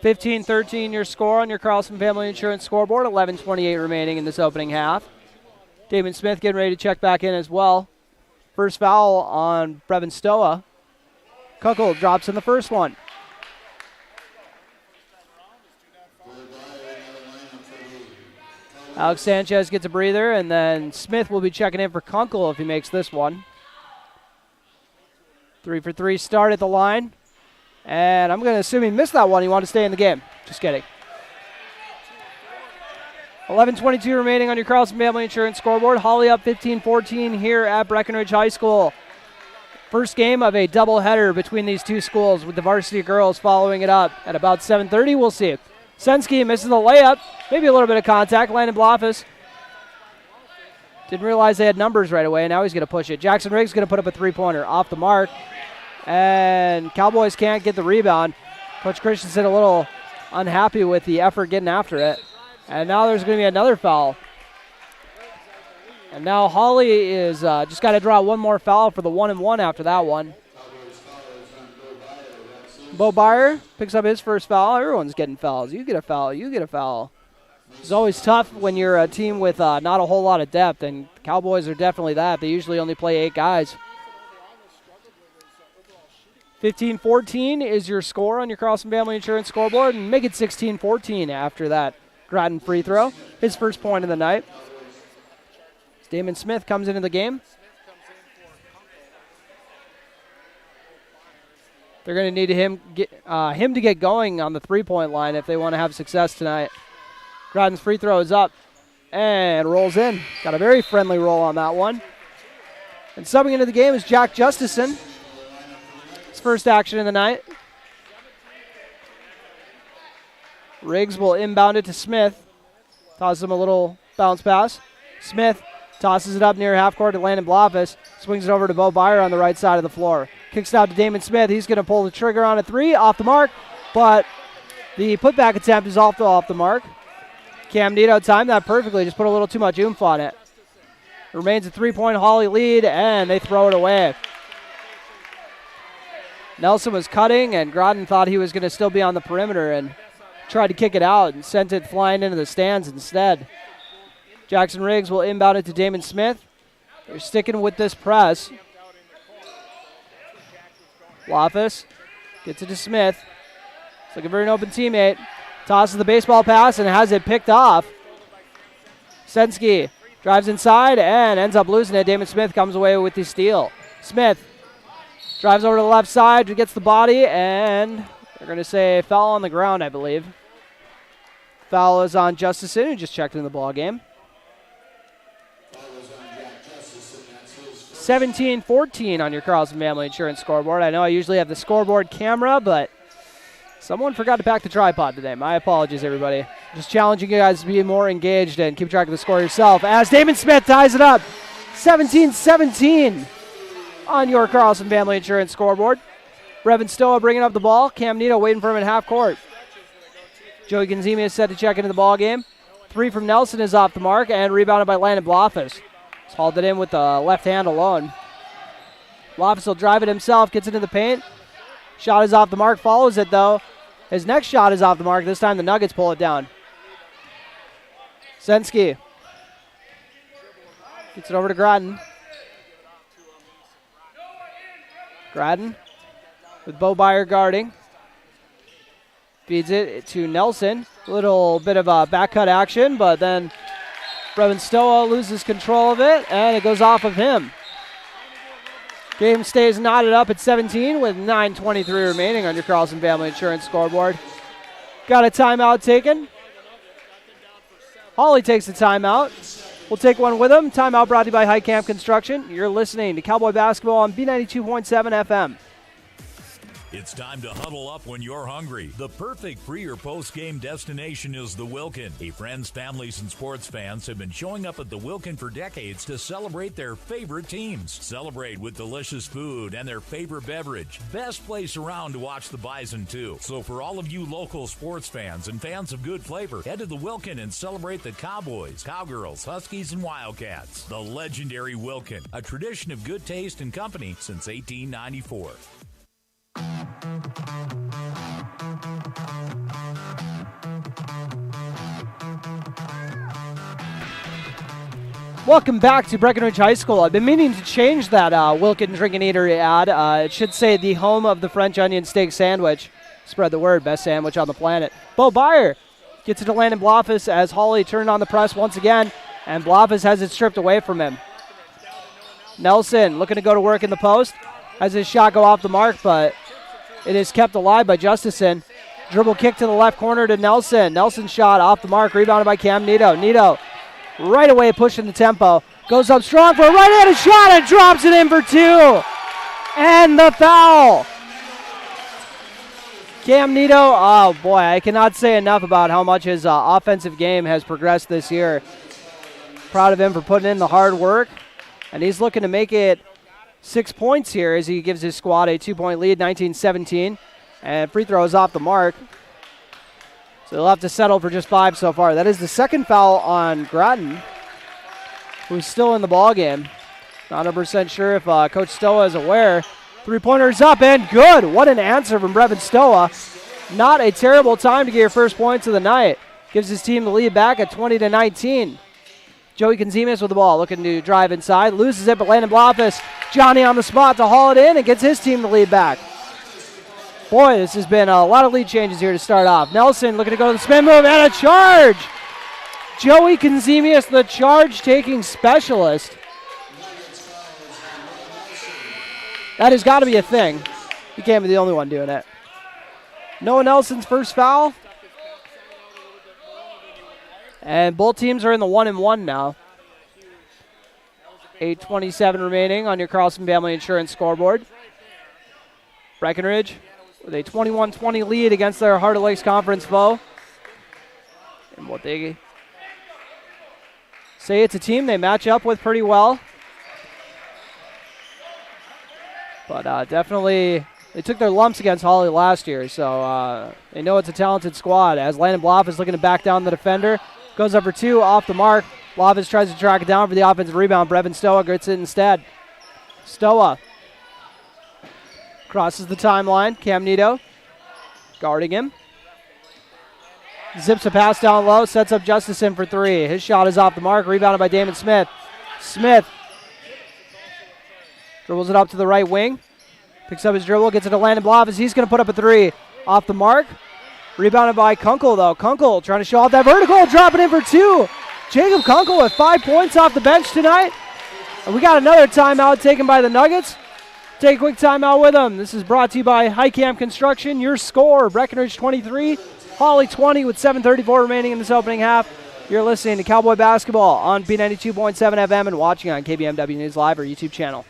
15-13 your score on your Carlson Family Insurance scoreboard. 11:28 remaining in this opening half. Damon Smith getting ready to check back in as well. First foul on Brevin Stoa. Kunkel drops in the first one. Alex Sanchez gets a breather, and then Smith will be checking in for Kunkel if he makes this one. 3 for 3 start at the line. And I'm going to assume he missed that one. He wanted to stay in the game. Just kidding. 11:22 remaining on your Carlson Family Insurance scoreboard. Hawley up 15-14 here at Breckenridge High School. First game of a doubleheader between these two schools with the varsity girls following it up at about 7:30. We'll see. Sensky misses the layup. Maybe a little bit of contact. Landon Blofus didn't realize they had numbers right away. Now he's going to push it. Jackson Riggs going to put up a three-pointer off the mark. And Cowboys can't get the rebound. Coach Christensen a little unhappy with the effort getting after it. And now there's going to be another foul. And now Hawley is just got to draw one more foul for the 1-and-1 after that one. Bo Byer picks up his first foul. Everyone's getting fouls. You get a foul. You get a foul. It's always tough when you're a team with not a whole lot of depth, and the Cowboys are definitely that. They usually only play 8 guys. 15-14 is your score on your Carlson Family Insurance scoreboard, and make it 16-14 after that Groton free throw. His first point of the night. Damon Smith comes into the game. They're going to need him to get going on the three-point line if they want to have success tonight. Groton's free throw is up and rolls in. Got a very friendly roll on that one. And subbing into the game is Jack Justison. His first action of the night. Riggs will inbound it to Smith. Tosses him a little bounce pass. Smith tosses it up near half court to Landon Blofus. Swings it over to Bo Byer on the right side of the floor. Kicks it out to Damon Smith. He's going to pull the trigger on a three. Off the mark. But the putback attempt is off the mark. Cam Nito timed that perfectly. Just put a little too much oomph on it. Remains a 3-point Hawley lead, and they throw it away. Nelson was cutting, and Groton thought he was going to still be on the perimeter and tried to kick it out and sent it flying into the stands instead. Jackson Riggs will inbound it to Damon Smith. They're sticking with this press. Blofus gets it to Smith. He's looking for an open teammate. Tosses the baseball pass and has it picked off. Sensky drives inside and ends up losing it. Damon Smith comes away with the steal. Smith drives over to the left side, gets the body, and they're going to say foul on the ground, I believe. Foul is on Justison, who just checked in the ball game. 17-14 on your Carlson Family Insurance scoreboard. I know I usually have the scoreboard camera, but someone forgot to pack the tripod today. My apologies, everybody. Just challenging you guys to be more engaged and keep track of the score yourself as Damon Smith ties it up. 17-17 on your Carlson Family Insurance scoreboard. Brevin Stoa bringing up the ball. Cam Nito waiting for him at half court. Joey Gonzimi is set to check into the ball game. 3 from Nelson is off the mark and rebounded by Landon Blofus. He's hauled it in with the left hand alone. Blofus will drive it himself, gets into the paint. Shot is off the mark, follows it though. His next shot is off the mark. This time the Nuggets pull it down. Sensky gets it over to Grattan. Grattan with Bo Byer guarding. Feeds it to Nelson. A little bit of a back cut action, but then Brevin Stoa loses control of it, and it goes off of him. Game stays knotted up at 17 with 9:23 remaining on your Carlson Family Insurance scoreboard. Got a timeout taken. Hawley takes the timeout. We'll take one with him. Timeout brought to you by High Camp Construction. You're listening to Cowboy Basketball on B92.7 FM. It's time to huddle up when you're hungry. The perfect pre- or post-game destination is the Wilkin. Hey, friends, families, and sports fans have been showing up at the Wilkin for decades to celebrate their favorite teams. Celebrate with delicious food and their favorite beverage. Best place around to watch the Bison, too. So for all of you local sports fans and fans of good flavor, head to the Wilkin and celebrate the Cowboys, Cowgirls, Huskies, and Wildcats. The legendary Wilkin, a tradition of good taste and company since 1894. Welcome back to Breckenridge High School. I've been meaning to change that Wilkin Drink and Eatery ad. It should say the home of the French onion steak sandwich. Spread the word, best sandwich on the planet. Bo Byer gets it to Landon Blofus as Hawley turned on the press once again, and Blofus has it stripped away from him. Nelson looking to go to work in the post. Has his shot go off the mark, but it is kept alive by Justison. Dribble kick to the left corner to Nelson. Nelson's shot off the mark, rebounded by Cam Nito. Nito right away pushing the tempo. Goes up strong for a right-handed shot and drops it in for 2. And the foul. Cam Nito, oh boy, I cannot say enough about how much his offensive game has progressed this year. Proud of him for putting in the hard work. And he's looking to make it 6 points here as he gives his squad a 2-point lead, 19-17. And free throw is off the mark. So they'll have to settle for just 5 so far. That is the second foul on Grattan, who's still in the ball game. Not 100% sure if Coach Stoa is aware. Three-pointer's up and good. What an answer from Brevin Stoa. Not a terrible time to get your first points of the night. Gives his team the lead back at 20-19. Joey Gonzalez with the ball, looking to drive inside. Loses it, but Landon Blofus, Johnny on the spot to haul it in and gets his team the lead back. Boy, this has been a lot of lead changes here to start off. Nelson looking to go to the spin move and a charge. Joey Gonzalez, the charge-taking specialist. That has got to be a thing. He can't be the only one doing it. Noah Nelson's first foul. And both teams are in the 1-1 now. 8:27 remaining on your Carlson Family Insurance scoreboard. Breckenridge with a 21-20 lead against their Heart of Lakes Conference foe. And what they say, it's a team they match up with pretty well. But definitely, they took their lumps against Hawley last year, so they know it's a talented squad. As Landon Bloff is looking to back down the defender. Goes up for 2, off the mark. Bloff tries to track it down for the offensive rebound. Brevin Stoa gets it instead. Stoa crosses the timeline. Cam Nito guarding him. Zips a pass down low, sets up Justison for 3. His shot is off the mark, rebounded by Damon Smith. Smith dribbles it up to the right wing. Picks up his dribble, gets it to Landon Bloff as he's going to put up a 3. Off the mark. Rebounded by Kunkel, though. Kunkel trying to show off that vertical, dropping in for 2. Jacob Kunkel with 5 points off the bench tonight. And we got another timeout taken by the Nuggets. Take a quick timeout with them. This is brought to you by High Camp Construction. Your score, Breckenridge 23, Hawley 20 with 7:34 remaining in this opening half. You're listening to Cowboy Basketball on B92.7 FM and watching on KBMW News Live or YouTube channel.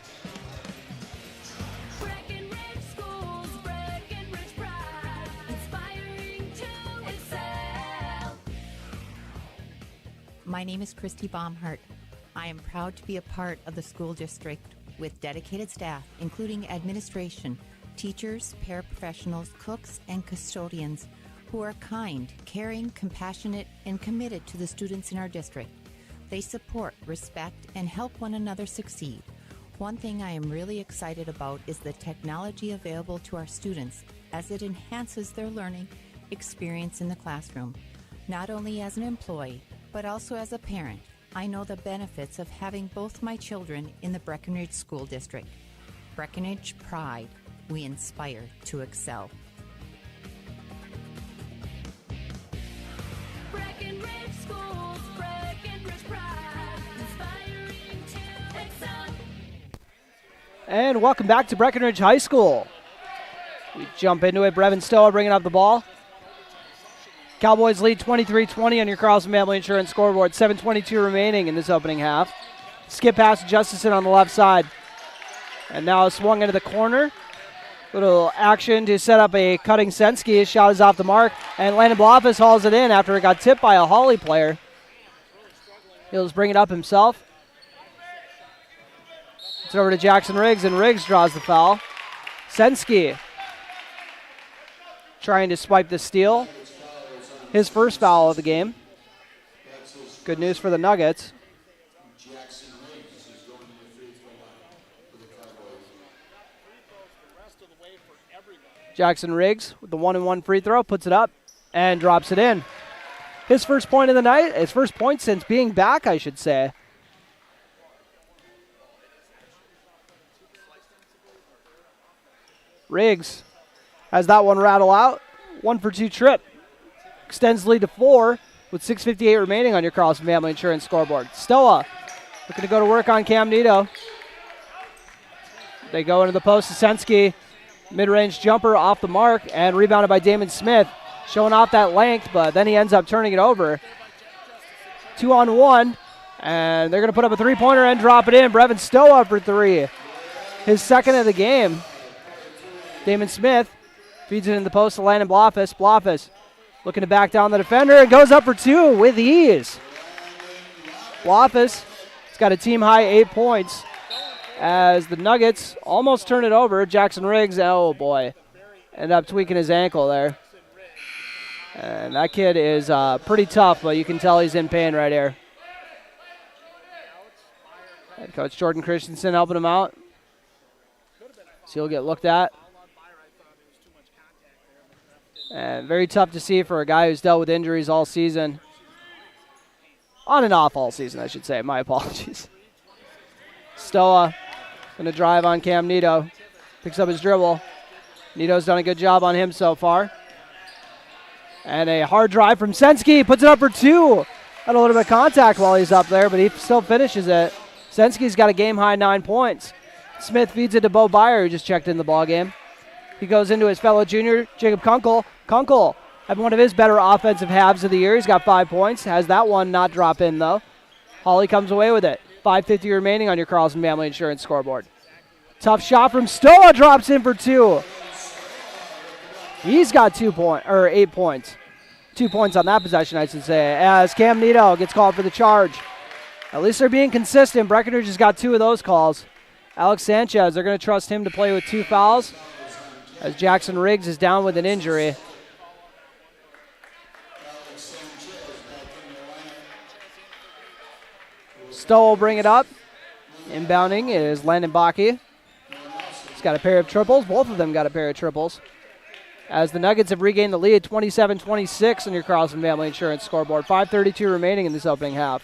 My name is Christy Baumhart. I am proud to be a part of the school district with dedicated staff, including administration, teachers, paraprofessionals, cooks, and custodians who are kind, caring, compassionate, and committed to the students in our district. They support, respect, and help one another succeed. One thing I am really excited about is the technology available to our students as it enhances their learning experience in the classroom. Not only as an employee, but also as a parent, I know the benefits of having both my children in the Breckenridge School District. Breckenridge Pride. We inspire to excel. Breckenridge Schools, Breckenridge Pride, inspiring to excel. And welcome back to Breckenridge High School. We jump into it. Brevin Stoa bringing up the ball. Cowboys lead 23-20 on your Carlson Family Insurance scoreboard. 7:22 remaining in this opening half. Skip pass to Justison on the left side. And now swung into the corner. Little action to set up a cutting Sensky. His shot is off the mark. And Landon Blofis hauls it in after it got tipped by a Hawley player. He'll just bring it up himself. It's over to Jackson Riggs, and Riggs draws the foul. Sensky trying to swipe the steal. His first foul of the game. Good news for the Nuggets. Jackson Riggs with the 1-and-1 free throw, puts it up and drops it in. His first point of the night, his first point since being back, I should say. Riggs has that one rattle out. 1-for-2 trip. Extends the lead to 4 with 6:58 remaining on your Carlson Family Insurance scoreboard. Stoa looking to go to work on Cam Nito. They go into the post to Sensky. Mid-range jumper off the mark and rebounded by Damon Smith. Showing off that length, but then he ends up turning it over. 2-on-1, and they're going to put up a three-pointer and drop it in. Brevin Stoa for 3. His second of the game. Damon Smith feeds it in the post to Landon Blofis. Blofis looking to back down the defender and goes up for 2 with ease. Blofis has got a team-high 8 points as the Nuggets almost turn it over. Jackson Riggs, oh boy, ended up tweaking his ankle there. And that kid is pretty tough, but you can tell he's in pain right here. Head coach Jordan Christensen helping him out. So he'll get looked at. And very tough to see for a guy who's dealt with injuries all season. On and off all season, I should say. My apologies. Stoa going to drive on Cam Nito. Picks up his dribble. Nito's done a good job on him so far. And a hard drive from Sensky. Puts it up for 2. Had a little bit of contact while he's up there, but he still finishes it. Sensky's got a game-high 9 points. Smith feeds it to Bo Byer, who just checked in the ball game. He goes into his fellow junior, Jacob Kunkel. Kunkel had one of his better offensive halves of the year. He's got 5 points. Has that one not drop in, though. Hawley comes away with it. 5:50 remaining on your Carlson Family Insurance scoreboard. Tough shot from Stoa. Drops in for 2. He's got 8 points. 2 points on that possession, I should say, as Cam Nito gets called for the charge. At least they're being consistent. Breckenridge has got 2 of those calls. Alex Sanchez, they're going to trust him to play with 2 fouls as Jackson Riggs is down with an injury. Stowe will bring it up. Inbounding is Landon Bakke. He's got a pair of triples. Both of them got a pair of triples. As the Nuggets have regained the lead, 27-26 on your Carlson Family Insurance scoreboard. 5:32 remaining in this opening half.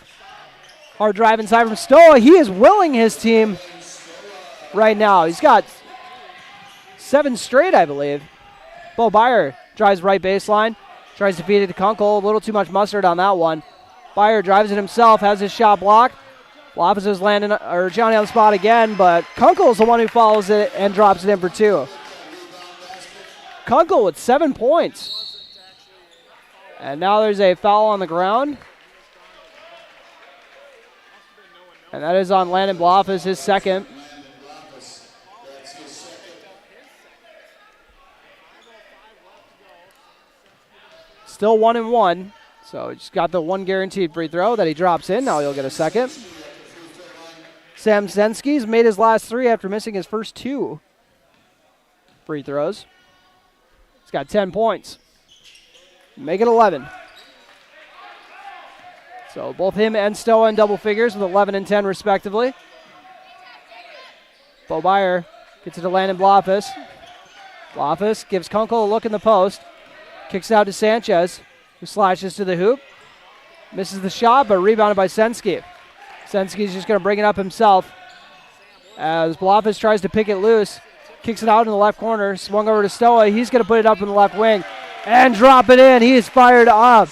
Hard drive inside from Stoa. He is willing his team right now. He's got 7 straight, I believe. Bo Byer drives right baseline. Tries to feed it to Kunkel. A little too much mustard on that one. Byer drives it himself. Has his shot blocked. Lopez landing, or Johnny on the spot again, but Kunkel's the one who follows it and drops it in for 2. Kunkel with 7 points. And now there's a foul on the ground. And that is on Landon Blofis, his second. Still 1-and-1. So he's got the 1 guaranteed free throw that he drops in. Now he'll get a second. Sam Sensky's made his last 3 after missing his first 2. free throws. He's got 10 points. Make it 11. So both him and Stoa in double figures with 11 and 10 respectively. Bo Byer gets it to Landon Blofus. Blofus gives Kunkel a look in the post. Kicks it out to Sanchez, who slashes to the hoop. Misses the shot, but rebounded by Sensky. Sensky's just going to bring it up himself. As Blofus tries to pick it loose. Kicks it out in the left corner. Swung over to Stoa. He's going to put it up in the left wing. And drop it in. He is fired up.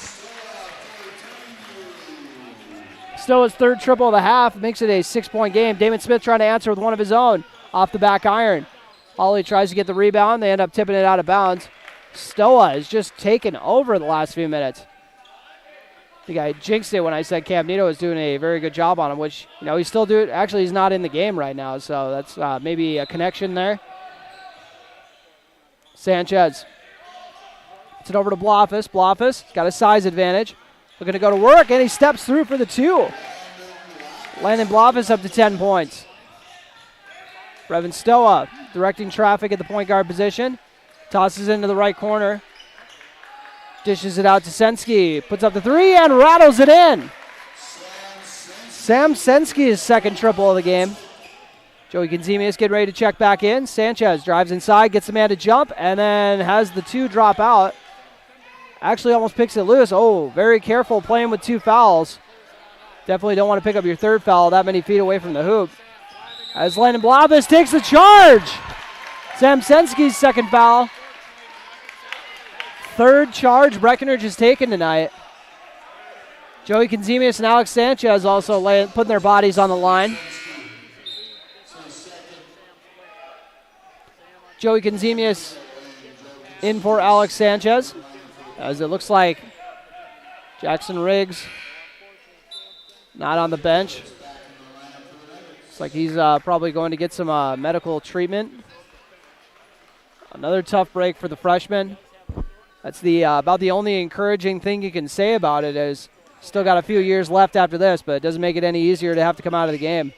Stoa's third triple of the half makes it a 6-point game. Damon Smith trying to answer with one of his own off the back iron. Hawley tries to get the rebound. They end up tipping it out of bounds. Stoa has just taken over the last few minutes. I think I jinxed it when I said Cam Nito was doing a very good job on him, which, he's still doing. Actually, he's not in the game right now, so that's maybe a connection there. Sanchez. It's it over to Blofus. Blofus got a size advantage. Looking to go to work, and he steps through for the 2. Landon Blofus up to 10 points. Brevin Stoa directing traffic at the point guard position. Tosses into the right corner. Dishes it out to Sensky. Puts up the 3 and rattles it in. Sam Sensky's second triple of the game. Joey Gonzemius getting ready to check back in. Sanchez drives inside, gets the man to jump, and then has the 2 drop out. Actually almost picks it loose. Oh, very careful playing with 2 fouls. Definitely don't want to pick up your third foul that many feet away from the hoop. As Landon Blofus takes the charge. Sam Sensky's second foul. Third charge Breckenridge has taken tonight. Joey Gonzemius and Alex Sanchez also putting their bodies on the line. Joey Gonzemius in for Alex Sanchez, as it looks like Jackson Riggs not on the bench. Looks like he's probably going to get some medical treatment. Another tough break for the freshman. That's about the only encouraging thing you can say about it is still got a few years left after this, but it doesn't make it any easier to have to come out of the game.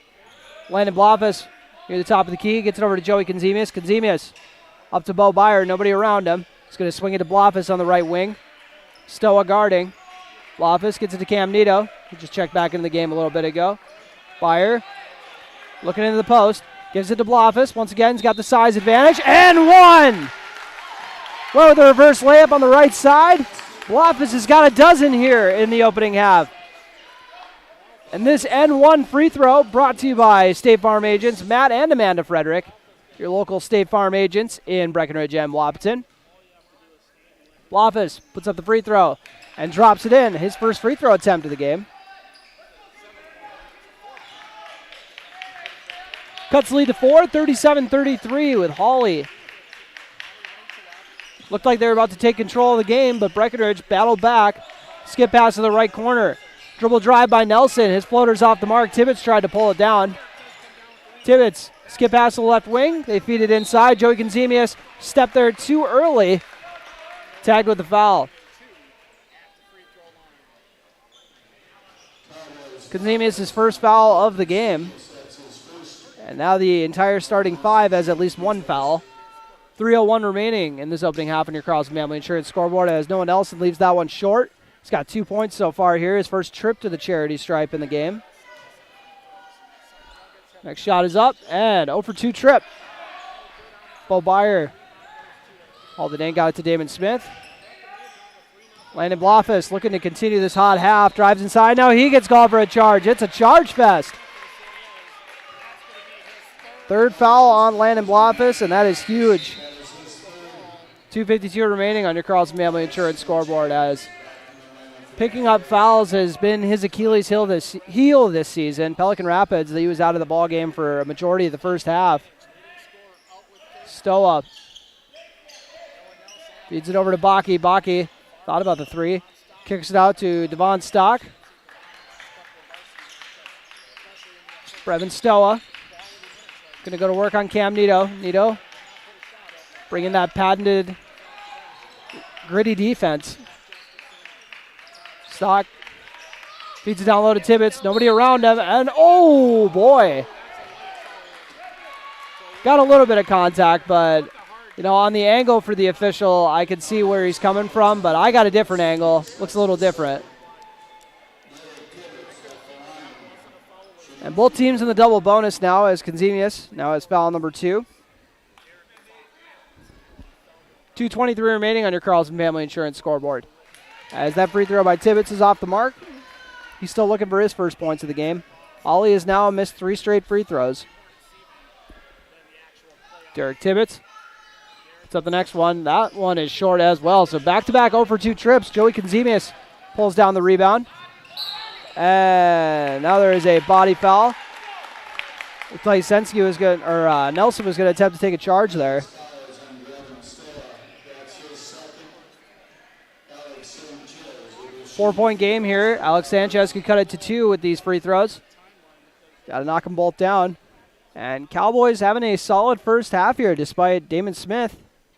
Landon Blofus near the top of the key, gets it over to Joey Gonzemius. Gonzemius up to Bo Byer, nobody around him. He's going to swing it to Blofus on the right wing. Stoa guarding. Blofus gets it to Cam Nito. He just checked back into the game a little bit ago. Byer looking into the post. Gives it to Blofus. Once again, he's got the size advantage. And one! Well, with a reverse layup on the right side. Blofus has got a dozen here in the opening half. And this N1 free throw brought to you by State Farm agents Matt and Amanda Frederick, your local State Farm agents in Breckenridge and Wahpeton. Blofus puts up the free throw and drops it in. His first free throw attempt of the game. Cuts the lead to 4, 37-33 with Hawley. Looked like they were about to take control of the game, but Breckenridge battled back. Skip pass to the right corner. Dribble drive by Nelson. His floater's off the mark. Tibbetts tried to pull it down. Tibbetts, skip pass to the left wing. They feed it inside. Joey Gonzemius stepped there too early. Tagged with the foul. Gonzemius' first foul of the game. And now the entire starting 5 has at least one foul. 3:01 remaining in this opening half on your Carlson Family Insurance scoreboard as no one else leaves that one short. He's got 2 points so far here. His first trip to the charity stripe in the game. Next shot is up and 0 for 2 trip. Bo Byer. Haldane got it to Damon Smith. Landon Blofus looking to continue this hot half. Drives inside. Now he gets called for a charge. It's a charge fest. Third foul on Landon Blofus, and that is huge. 2:52 remaining on your Carlson Family Insurance scoreboard as picking up fouls has been his Achilles heel this season. Pelican Rapids, he was out of the ball game for a majority of the first half. Stoa feeds it over to Baki. Baki thought about the 3. Kicks it out to Devon Stock. Brevin Stoa. Going to go to work on Cam Nito. Nito bringing that patented gritty defense. Stock feeds it down low to Tibbetts. Nobody around him. And oh boy. Got a little bit of contact, but You know, on the angle for the official, I can see where he's coming from, but I got a different angle. Looks a little different. And both teams in the double bonus now as Conzemius now has foul number 2. 2:23 remaining on your Carlson Family Insurance scoreboard. As that free throw by Tibbetts is off the mark, he's still looking for his first points of the game. Hawley has now missed 3 straight free throws. Derek Tibbetts puts up the next one. That one is short as well. So back-to-back 0 for 2 trips. Joey Conzemius pulls down the rebound. And now there is a body foul. Looks like Sensky was going, or Nelson was going to attempt to take a charge there. Four-point game here. Alex Sanchez could cut it to 2 with these free throws. Got to knock them both down. And Cowboys having a solid first half here despite Damon Smith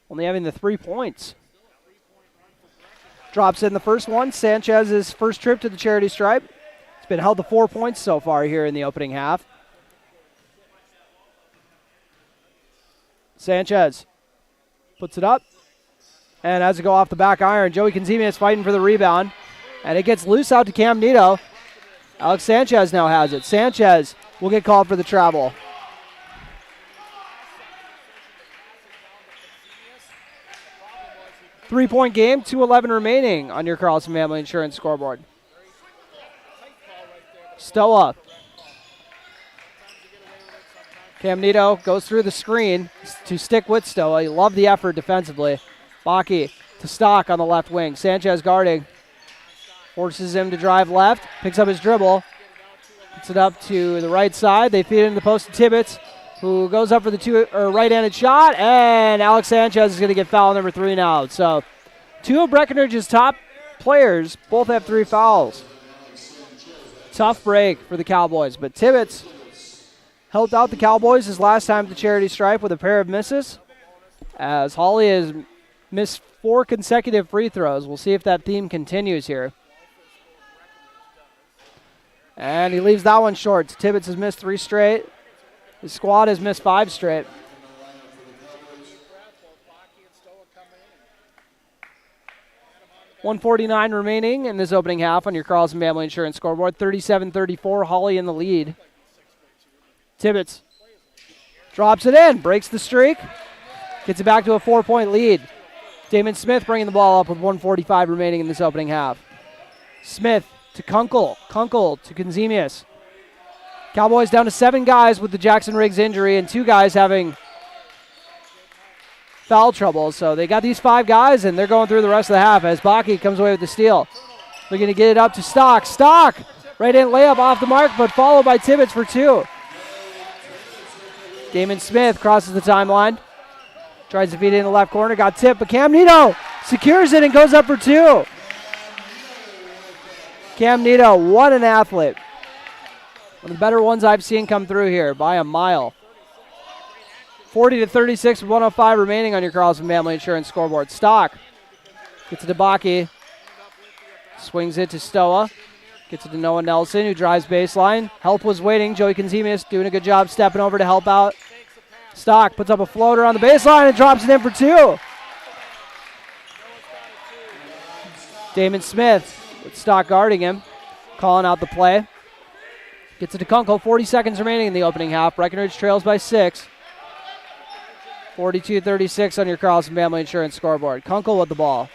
only having the 3 points. Drops in the first one. Sanchez's first trip to the charity stripe. It's been held to 4 points so far here in the opening half. Sanchez puts it up. And as it go off the back iron, Joey Conzemius fighting for the rebound. And it gets loose out to Cam Nito. Alex Sanchez now has it. Sanchez will get called for the travel. Three-point game, 2:11 remaining on your Carlson Family Insurance scoreboard. Stoa. Cam Nito goes through the screen to stick with Stoa. You love the effort defensively. Baki to Stock on the left wing. Sanchez guarding. Forces him to drive left. Picks up his dribble. Puts it up to the right side. They feed it into the post to Tibbetts, who goes up for the right-handed shot. And Alex Sanchez is going to get foul number 3 now. So 2 of Breckenridge's top players both have 3 fouls. Tough break for the Cowboys. But Tibbetts helped out the Cowboys his last time at the charity stripe with a pair of misses. As Hawley has missed 4 consecutive free throws. We'll see if that theme continues here. And he leaves that one short. Tibbetts has missed 3 straight. His squad has missed 5 straight. $1:49 remaining in this opening half on your Carlson Family Insurance scoreboard. 37-34, Hawley in the lead. Tibbetts drops it in, breaks the streak, gets it back to a 4-point lead. Damon Smith bringing the ball up with 1:45 remaining in this opening half. Smith to Kunkel. Kunkel to Conzemius. Cowboys down to 7 guys with the Jackson Riggs injury and 2 guys having foul trouble. So they got these 5 guys, and they're going through the rest of the half as Baki comes away with the steal. Looking to get it up to Stock. Stock! Right-hand layup off the mark, but followed by Tibbetts for 2. Damon Smith crosses the timeline. Tries to feed it in the left corner. Got tipped, but Cam Nito secures it and goes up for 2. Cam Nito, what an athlete. One of the better ones I've seen come through here by a mile. 40-36 with 1:05 remaining on your Carlson Family Insurance scoreboard. Stock gets it to Baki. Swings it to Stoa. Gets it to Noah Nelson, who drives baseline. Help was waiting. Joey Conzemius doing a good job stepping over to help out. Stock puts up a floater on the baseline and drops it in for 2. Damon Smith with Stock guarding him, calling out the play. Gets it to Kunkel. 40 seconds remaining in the opening half. Breckenridge trails by 6. 42-36 on your Carlson Family Insurance scoreboard. Kunkel with the ball.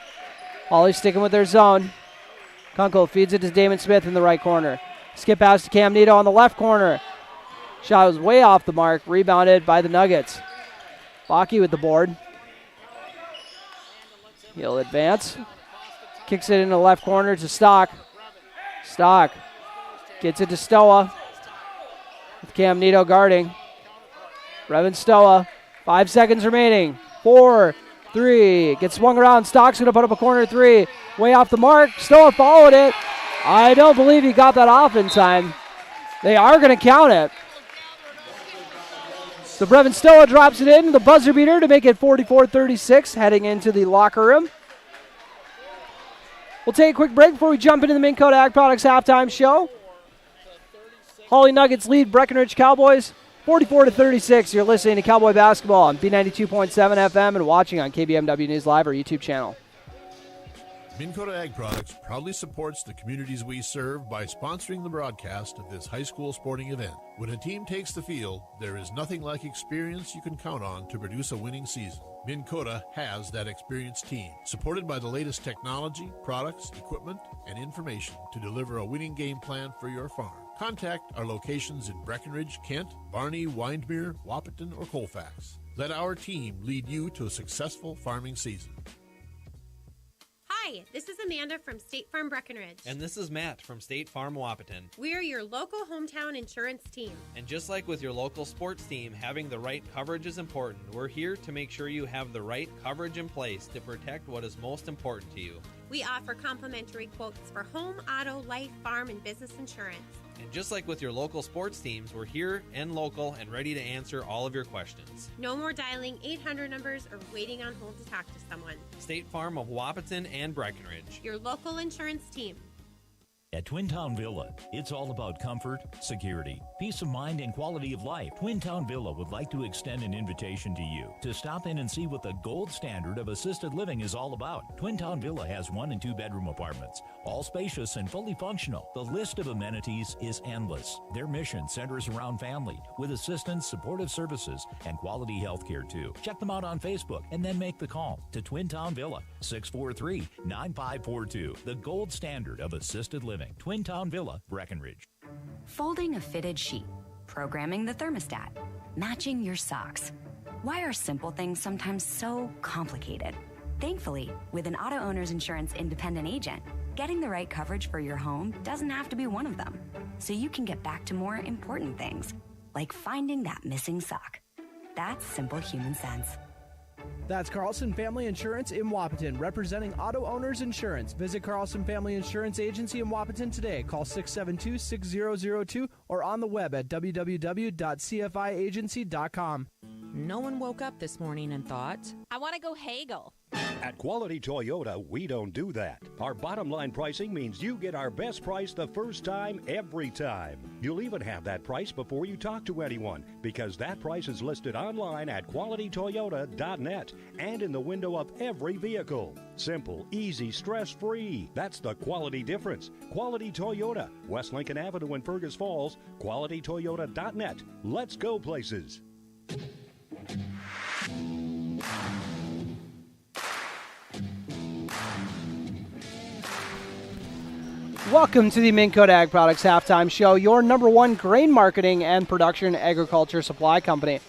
Hawley sticking with their zone. Kunkel feeds it to Damon Smith in the right corner. Skip pass to Cam Nito on the left corner. Shot was way off the mark. Rebounded by the Nuggets. Baki with the board. He'll advance. Kicks it in the left corner to Stock. Stock gets it to Stoa. With Cam Nito guarding. Revan Stoa. 5 seconds remaining. 4, 3. Gets swung around. Stock's going to put up a corner 3. Way off the mark. Stoa followed it. I don't believe he got that off in time. They are going to count it. So Brevin Stoa drops it in. The buzzer beater to make it 44-36 heading into the locker room. We'll take a quick break before we jump into the Minn Kota Ag Products halftime show. Hawley Nuggets lead Breckenridge Cowboys 44-36, you're listening to Cowboy Basketball on B92.7 FM and watching on KBMW News Live, our YouTube channel. Minn Kota Ag Products proudly supports the communities we serve by sponsoring the broadcast of this high school sporting event. When a team takes the field, there is nothing like experience you can count on to produce a winning season. Minn Kota has that experienced team, supported by the latest technology, products, equipment, and information to deliver a winning game plan for your farm. Contact our locations in Breckenridge, Kent, Barney, Windmere, Wahpeton, or Colfax. Let our team lead you to a successful farming season. Hi, this is Amanda from State Farm Breckenridge. And this is Matt from State Farm Wahpeton. We're your local hometown insurance team. And just like with your local sports team, having the right coverage is important. We're here to make sure you have the right coverage in place to protect what is most important to you. We offer complimentary quotes for home, auto, life, farm, and business insurance. And just like with your local sports teams, we're here and local and ready to answer all of your questions. No more dialing 800 numbers or waiting on hold to talk to someone. State Farm of Wahpeton and Breckenridge. Your local insurance team. At Twin Town Villa, it's all about comfort, security, peace of mind, and quality of life. Twin Town Villa would like to extend an invitation to you to stop in and see what the gold standard of assisted living is all about. Twin Town Villa has 1 and 2 bedroom apartments, all spacious and fully functional. The list of amenities is endless. Their mission centers around family, with assistance, supportive services, and quality health care too. Check them out on Facebook and then make the call to Twin Town Villa, 643-9542, the gold standard of assisted living. Twin Town Villa, Breckenridge. Folding a fitted sheet, programming the thermostat, matching your socks. Why are simple things sometimes so complicated? Thankfully, with an auto owner's insurance independent agent, getting the right coverage for your home doesn't have to be one of them. So you can get back to more important things, like finding that missing sock. That's simple human sense. That's Carlson Family Insurance in Wahpeton, representing auto owners insurance. Visit Carlson Family Insurance Agency in Wahpeton today. Call 672-6002 or on the web at www.cfiagency.com. No one woke up this morning and thought, I want to go haggle. At Quality Toyota, we don't do that. Our bottom line pricing means you get our best price the first time, every time. You'll even have that price before you talk to anyone, because that price is listed online at qualitytoyota.net and in the window of every vehicle. Simple, easy, stress-free. That's the quality difference. Quality Toyota, West Lincoln Avenue in Fergus Falls, qualitytoyota.net. Let's go places. Welcome to the Minn Kota Ag Products Halftime Show, your number one grain marketing and production agriculture supply company.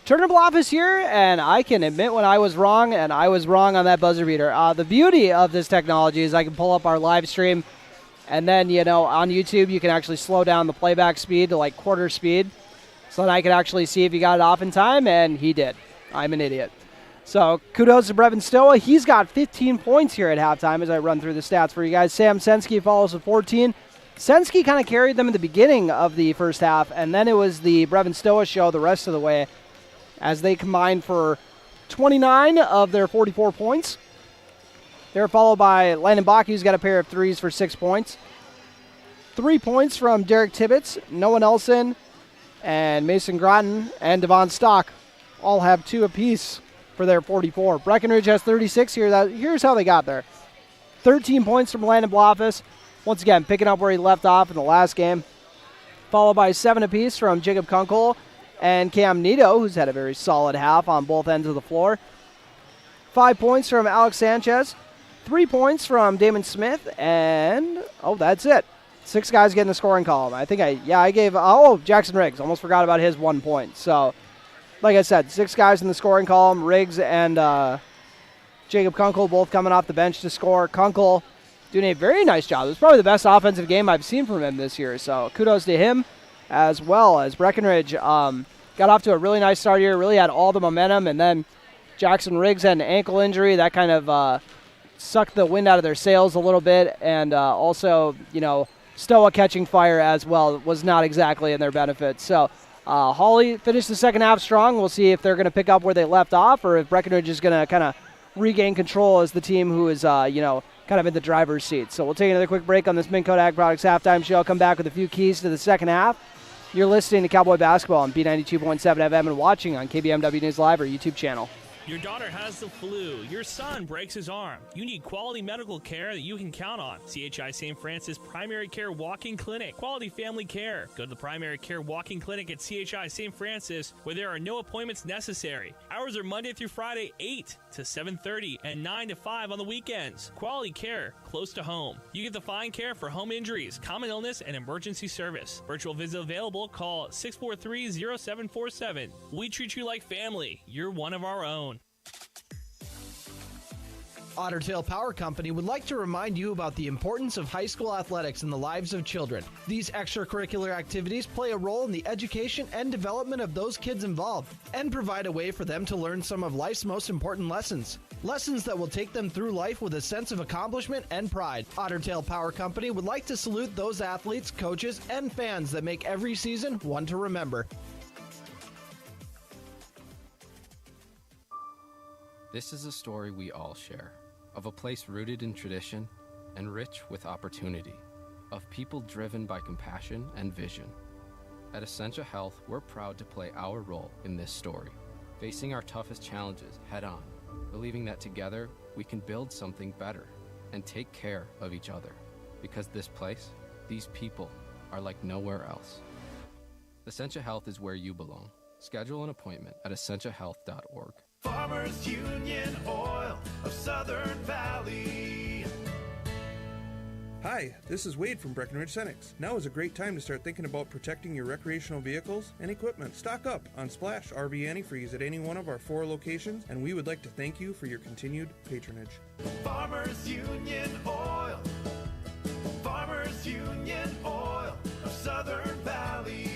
Turner Bluff here, and I can admit when I was wrong, and I was wrong on that buzzer beater. The beauty of this technology is I can pull up our live stream, and then, on YouTube, you can actually slow down the playback speed to like quarter speed, so that I can actually see if you got it off in time, and he did. I'm an idiot. So kudos to Brevin Stoa. He's got 15 points here at halftime as I run through the stats for you guys. Sam Sensky follows with 14. Sensky kind of carried them at the beginning of the first half, and then it was the Brevin Stoa show the rest of the way as they combined for 29 of their 44 points. They're followed by Landon Bach, who's got a pair of threes for 6 points. 3 points from Derek Tibbetts, Noah Nelson, and Mason Groton, and Devon Stock all have 2 apiece for their 44. Breckenridge has 36 here. Here's how they got there. 13 points from Landon Blofis. Once again, picking up where he left off in the last game. Followed by 7 apiece from Jacob Kunkel and Cam Nito, who's had a very solid half on both ends of the floor. 5 points from Alex Sanchez. 3 points from Damon Smith. And, that's it. 6 guys getting the scoring column. I gave Jackson Riggs. Almost forgot about his 1 point. So, like I said, 6 guys in the scoring column. Riggs and Jacob Kunkel both coming off the bench to score. Kunkel doing a very nice job. It was probably the best offensive game I've seen from him this year. So kudos to him, as well as Breckenridge got off to a really nice start here. Really had all the momentum. And then Jackson Riggs had an ankle injury. That kind of sucked the wind out of their sails a little bit. And also, Stoa catching fire as well was not exactly in their benefit. So Hawley finished the second half strong. We'll see if they're going to pick up where they left off or if Breckenridge is going to kind of regain control as the team who is, kind of in the driver's seat. So we'll take another quick break on this Minn Kota Ag Products Halftime Show. I'll come back with a few keys to the second half. You're listening to Cowboy Basketball on B92.7 FM and watching on KBMW News Live or YouTube channel. Your daughter has the flu. Your son breaks his arm. You need quality medical care that you can count on. CHI St. Francis Primary Care Walk-In Clinic. Quality family care. Go to the Primary Care Walk-In Clinic at CHI St. Francis where there are no appointments necessary. Hours are Monday through Friday, 8 to 7:30 and 9 to 5 on the weekends. Quality care close to home. You get the fine care for home injuries, common illness, and emergency service. Virtual visit available. Call 643-0747. We treat you like family. You're one of our own. Otter Tail Power Company would like to remind you about the importance of high school athletics in the lives of children. These extracurricular activities play a role in the education and development of those kids involved and provide a way for them to learn some of life's most important lessons. Lessons that will take them through life with a sense of accomplishment and pride. Otter Tail Power Company would like to salute those athletes, coaches, and fans that make every season one to remember. This is a story we all share, of a place rooted in tradition and rich with opportunity, of people driven by compassion and vision. At Essentia Health, we're proud to play our role in this story, facing our toughest challenges head on, believing that together we can build something better and take care of each other, because this place, these people, are like nowhere else. Essentia Health is where you belong. Schedule an appointment at essentiahealth.org. Farmers Union Oil of Southern Valley. Hi, this is Wade from Breckenridge Cenex. Now is a great time to start thinking about protecting your recreational vehicles and equipment. Stock up on Splash RV Antifreeze at any one of our 4 locations, and we would like to thank you for your continued patronage. Farmers Union Oil. Farmers Union Oil of Southern Valley.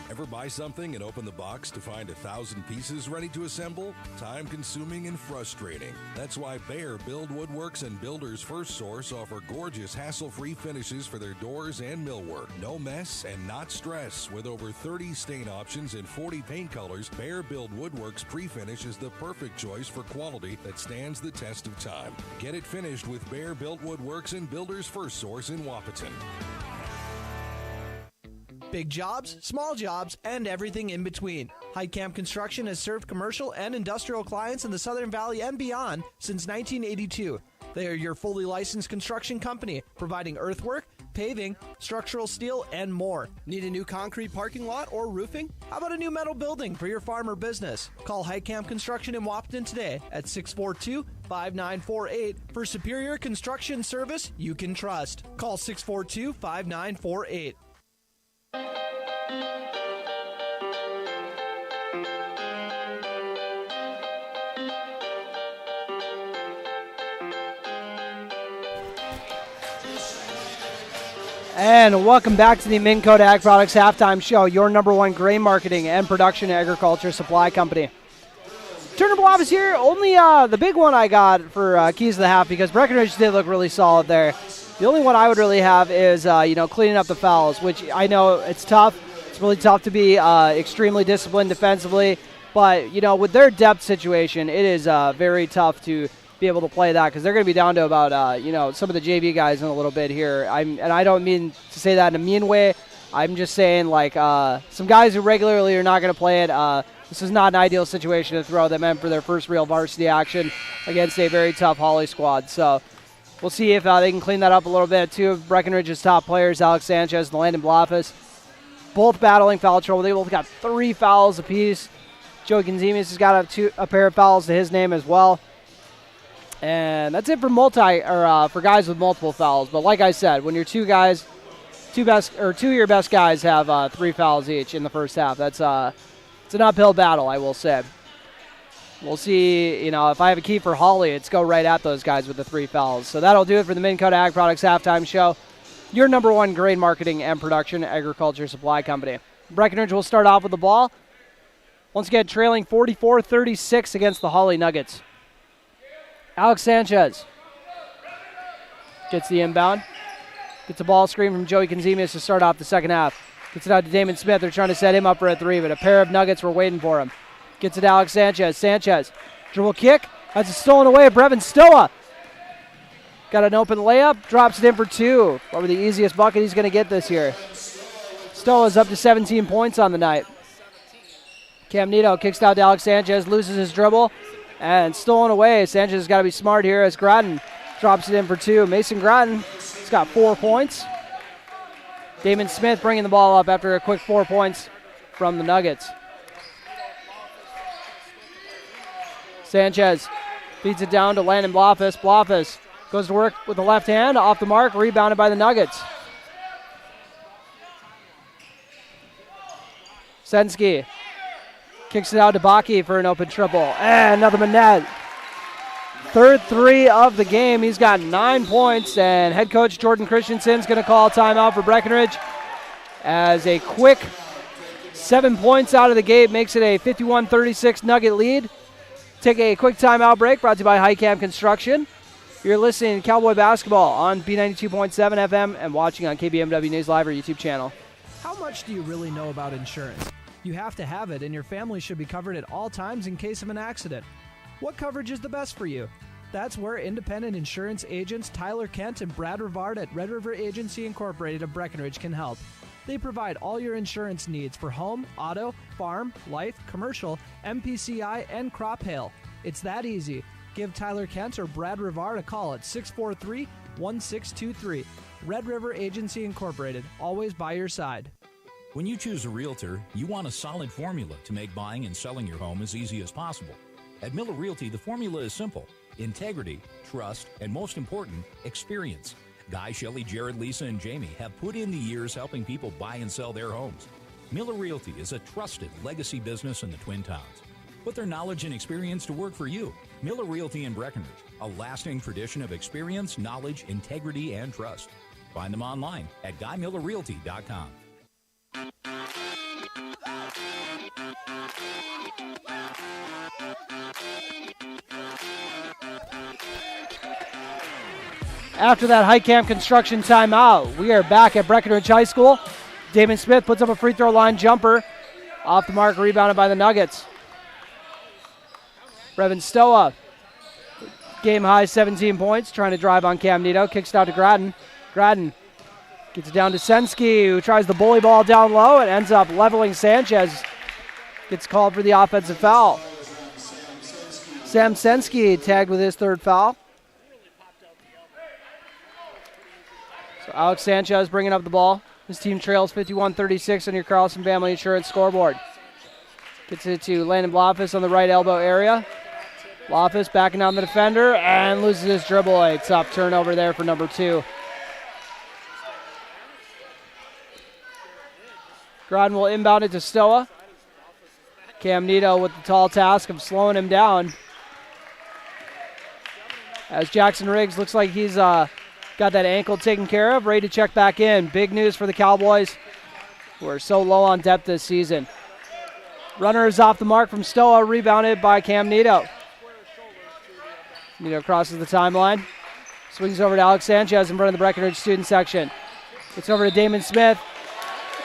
Ever buy something and open the box to find 1,000 pieces ready to assemble? Time consuming and frustrating. That's why Bear Build Woodworks and Builders First Source offer gorgeous hassle-free finishes for their doors and millwork. No mess and not stress. With over 30 stain options and 40 paint colors, Bear Build Woodworks pre-finish is the perfect choice for quality that stands the test of time. Get it finished with Bear Built Woodworks and Builders First Source in Wapaton. Big jobs, small jobs, and everything in between. Heitkamp Construction has served commercial and industrial clients in the Southern Valley and beyond since 1982. They are your fully licensed construction company, providing earthwork, paving, structural steel, and more. Need a new concrete parking lot or roofing? How about a new metal building for your farm or business? Call Heitkamp Construction in Wapaton today at 642-5948 for superior construction service you can trust. Call 642-5948. And welcome back to the Minn Kota Ag Products Halftime Show, your number one grain marketing and production agriculture supply company. Turner Blob is here. Only the big one I got for keys of the half, because Breckenridge did look really solid there. The only one I would really have is, cleaning up the fouls, which I know it's tough. It's really tough to be extremely disciplined defensively. But, with their depth situation, it is very tough to be able to play that, because they're going to be down to about, some of the JV guys in a little bit here. And I don't mean to say that in a mean way. I'm just saying, some guys who regularly are not going to play it. This is not an ideal situation to throw them in for their first real varsity action against a very tough Hawley squad. So we'll see if they can clean that up a little bit. 2 of Breckenridge's top players, Alex Sanchez and Landon Blafus, both battling foul trouble. They both got 3 fouls apiece. Joey Gonzalez has got a pair of fouls to his name as well. And that's it for for guys with multiple fouls. But like I said, when your two of your best guys have 3 fouls each in the first half, it's an uphill battle, I will say. We'll see, if I have a key for Hawley, it's go right at those guys with the 3 fouls. So that'll do it for the Minn Kota Ag Products Halftime Show, your number one grain marketing and production agriculture supply company. Breckenridge will start off with the ball. Once again, trailing 44-36 against the Hawley Nuggets. Alex Sanchez gets the inbound. Gets a ball screen from Joey Gonzalez to start off the second half. Gets it out to Damon Smith. They're trying to set him up for a 3, but a pair of Nuggets were waiting for him. Gets it to Alex Sanchez. Sanchez, dribble kick. That's stolen away. Brevin Stoa. Got an open layup, drops it in for two. Probably the easiest bucket he's going to get this year. Stoa's up to 17 points on the night. Cam Nito kicks out to Alex Sanchez, loses his dribble, and stolen away. Sanchez has got to be smart here as Groton drops it in for two. Mason Groton has got 4 points. Damon Smith bringing the ball up after a quick 4 points from the Nuggets. Sanchez feeds it down to Landon Blofus. Blofus goes to work with the left hand, off the mark, rebounded by the Nuggets. Sensky kicks it out to Baki for an open triple. And another net. Third three of the game. He's got 9 points, and head coach Jordan Christensen's going to call a timeout for Breckenridge as a quick 7 points out of the gate makes it a 51-36 Nugget lead. Take a quick timeout break brought to you by Highcam Construction. You're listening to Cowboy Basketball on B92.7 FM and watching on KBMW News Live or YouTube channel. How much do you really know about insurance? You have to have it, and your family should be covered at all times in case of an accident. What coverage is the best for you? That's where independent insurance agents Tyler Kent and Brad Rivard at Red River Agency Incorporated of Breckenridge can help. They provide all your insurance needs for home, auto, farm, life, commercial, MPCI, and crop hail. It's that easy. Give Tyler Kent or Brad Rivard a call at 643-1623. Red River Agency Incorporated, always by your side. When you choose a realtor, you want a solid formula to make buying and selling your home as easy as possible. At Miller Realty, the formula is simple: integrity, trust, and most important, experience. Guy, Shelley, Jared, Lisa, and Jamie have put in the years helping people buy and sell their homes. Miller Realty is a trusted legacy business in the Twin Towns. Put their knowledge and experience to work for you. Miller Realty in Breckenridge, a lasting tradition of experience, knowledge, integrity, and trust. Find them online at GuyMillerRealty.com. After that Highcam Construction timeout, we are back at Breckenridge High School. Damon Smith puts up a free throw line jumper. Off the mark, rebounded by the Nuggets. Brevin Stoa, game high 17 points, trying to drive on Cam Nito. Kicks it out to Groton. Groton gets it down to Sensky, who tries the bully ball down low and ends up leveling Sanchez. Gets called for the offensive foul. Sam Sensky tagged with his third foul. So Alex Sanchez bringing up the ball. His team trails 51-36 on your Carlson Family Insurance scoreboard. Gets it to Landon Blofus on the right elbow area. Blofus backing down the defender and loses his dribble. It's up. Turnover there for number 2. Groton will inbound it to Stoa. Cam Nito with the tall task of slowing him down. As Jackson Riggs looks like he's got that ankle taken care of, ready to check back in. Big news for the Cowboys, who are so low on depth this season. Runner is off the mark from Stoa, rebounded by Cam Nito. Nito crosses the timeline, swings over to Alex Sanchez in front of the Breckenridge student section. Gets over to Damon Smith.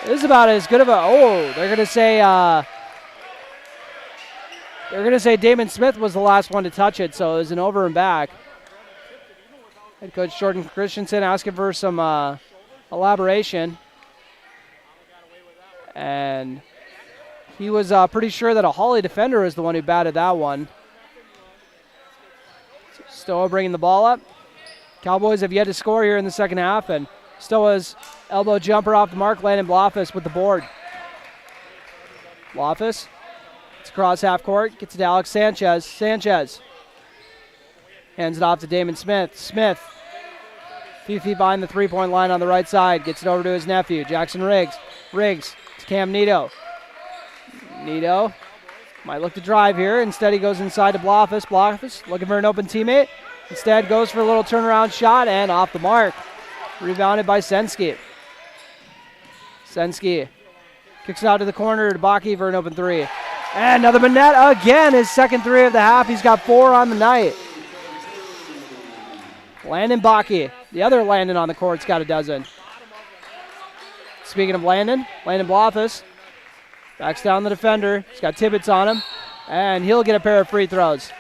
This is about as good of a, they're gonna say Damon Smith was the last one to touch it, so it was an over and back. Head coach Jordan Christensen asking for some elaboration. And he was pretty sure that a Hawley defender is the one who batted that one. Stoa bringing the ball up. Cowboys have yet to score here in the second half, and Stoa's elbow jumper off the mark. Landon Blofus with the board. Blofus, it's across half court, gets it to Alex Sanchez. Sanchez hands it off to Damon Smith. Smith, few feet behind the three-point line on the right side, gets it over to his nephew, Jackson Riggs. Riggs to Cam Nito. Nito might look to drive here. Instead, he goes inside to Blofus. Blofus looking for an open teammate. Instead, goes for a little turnaround shot and off the mark. Rebounded by Sensky. Sensky kicks it out to the corner to Baki for an open three. And another Manette again, his second three of the half. He's got 4 on the night. Landon Baki, the other Landon on the court's got a dozen. Speaking of Landon Blofus backs down the defender. He's got Tibbetts on him, and he'll get a pair of free throws.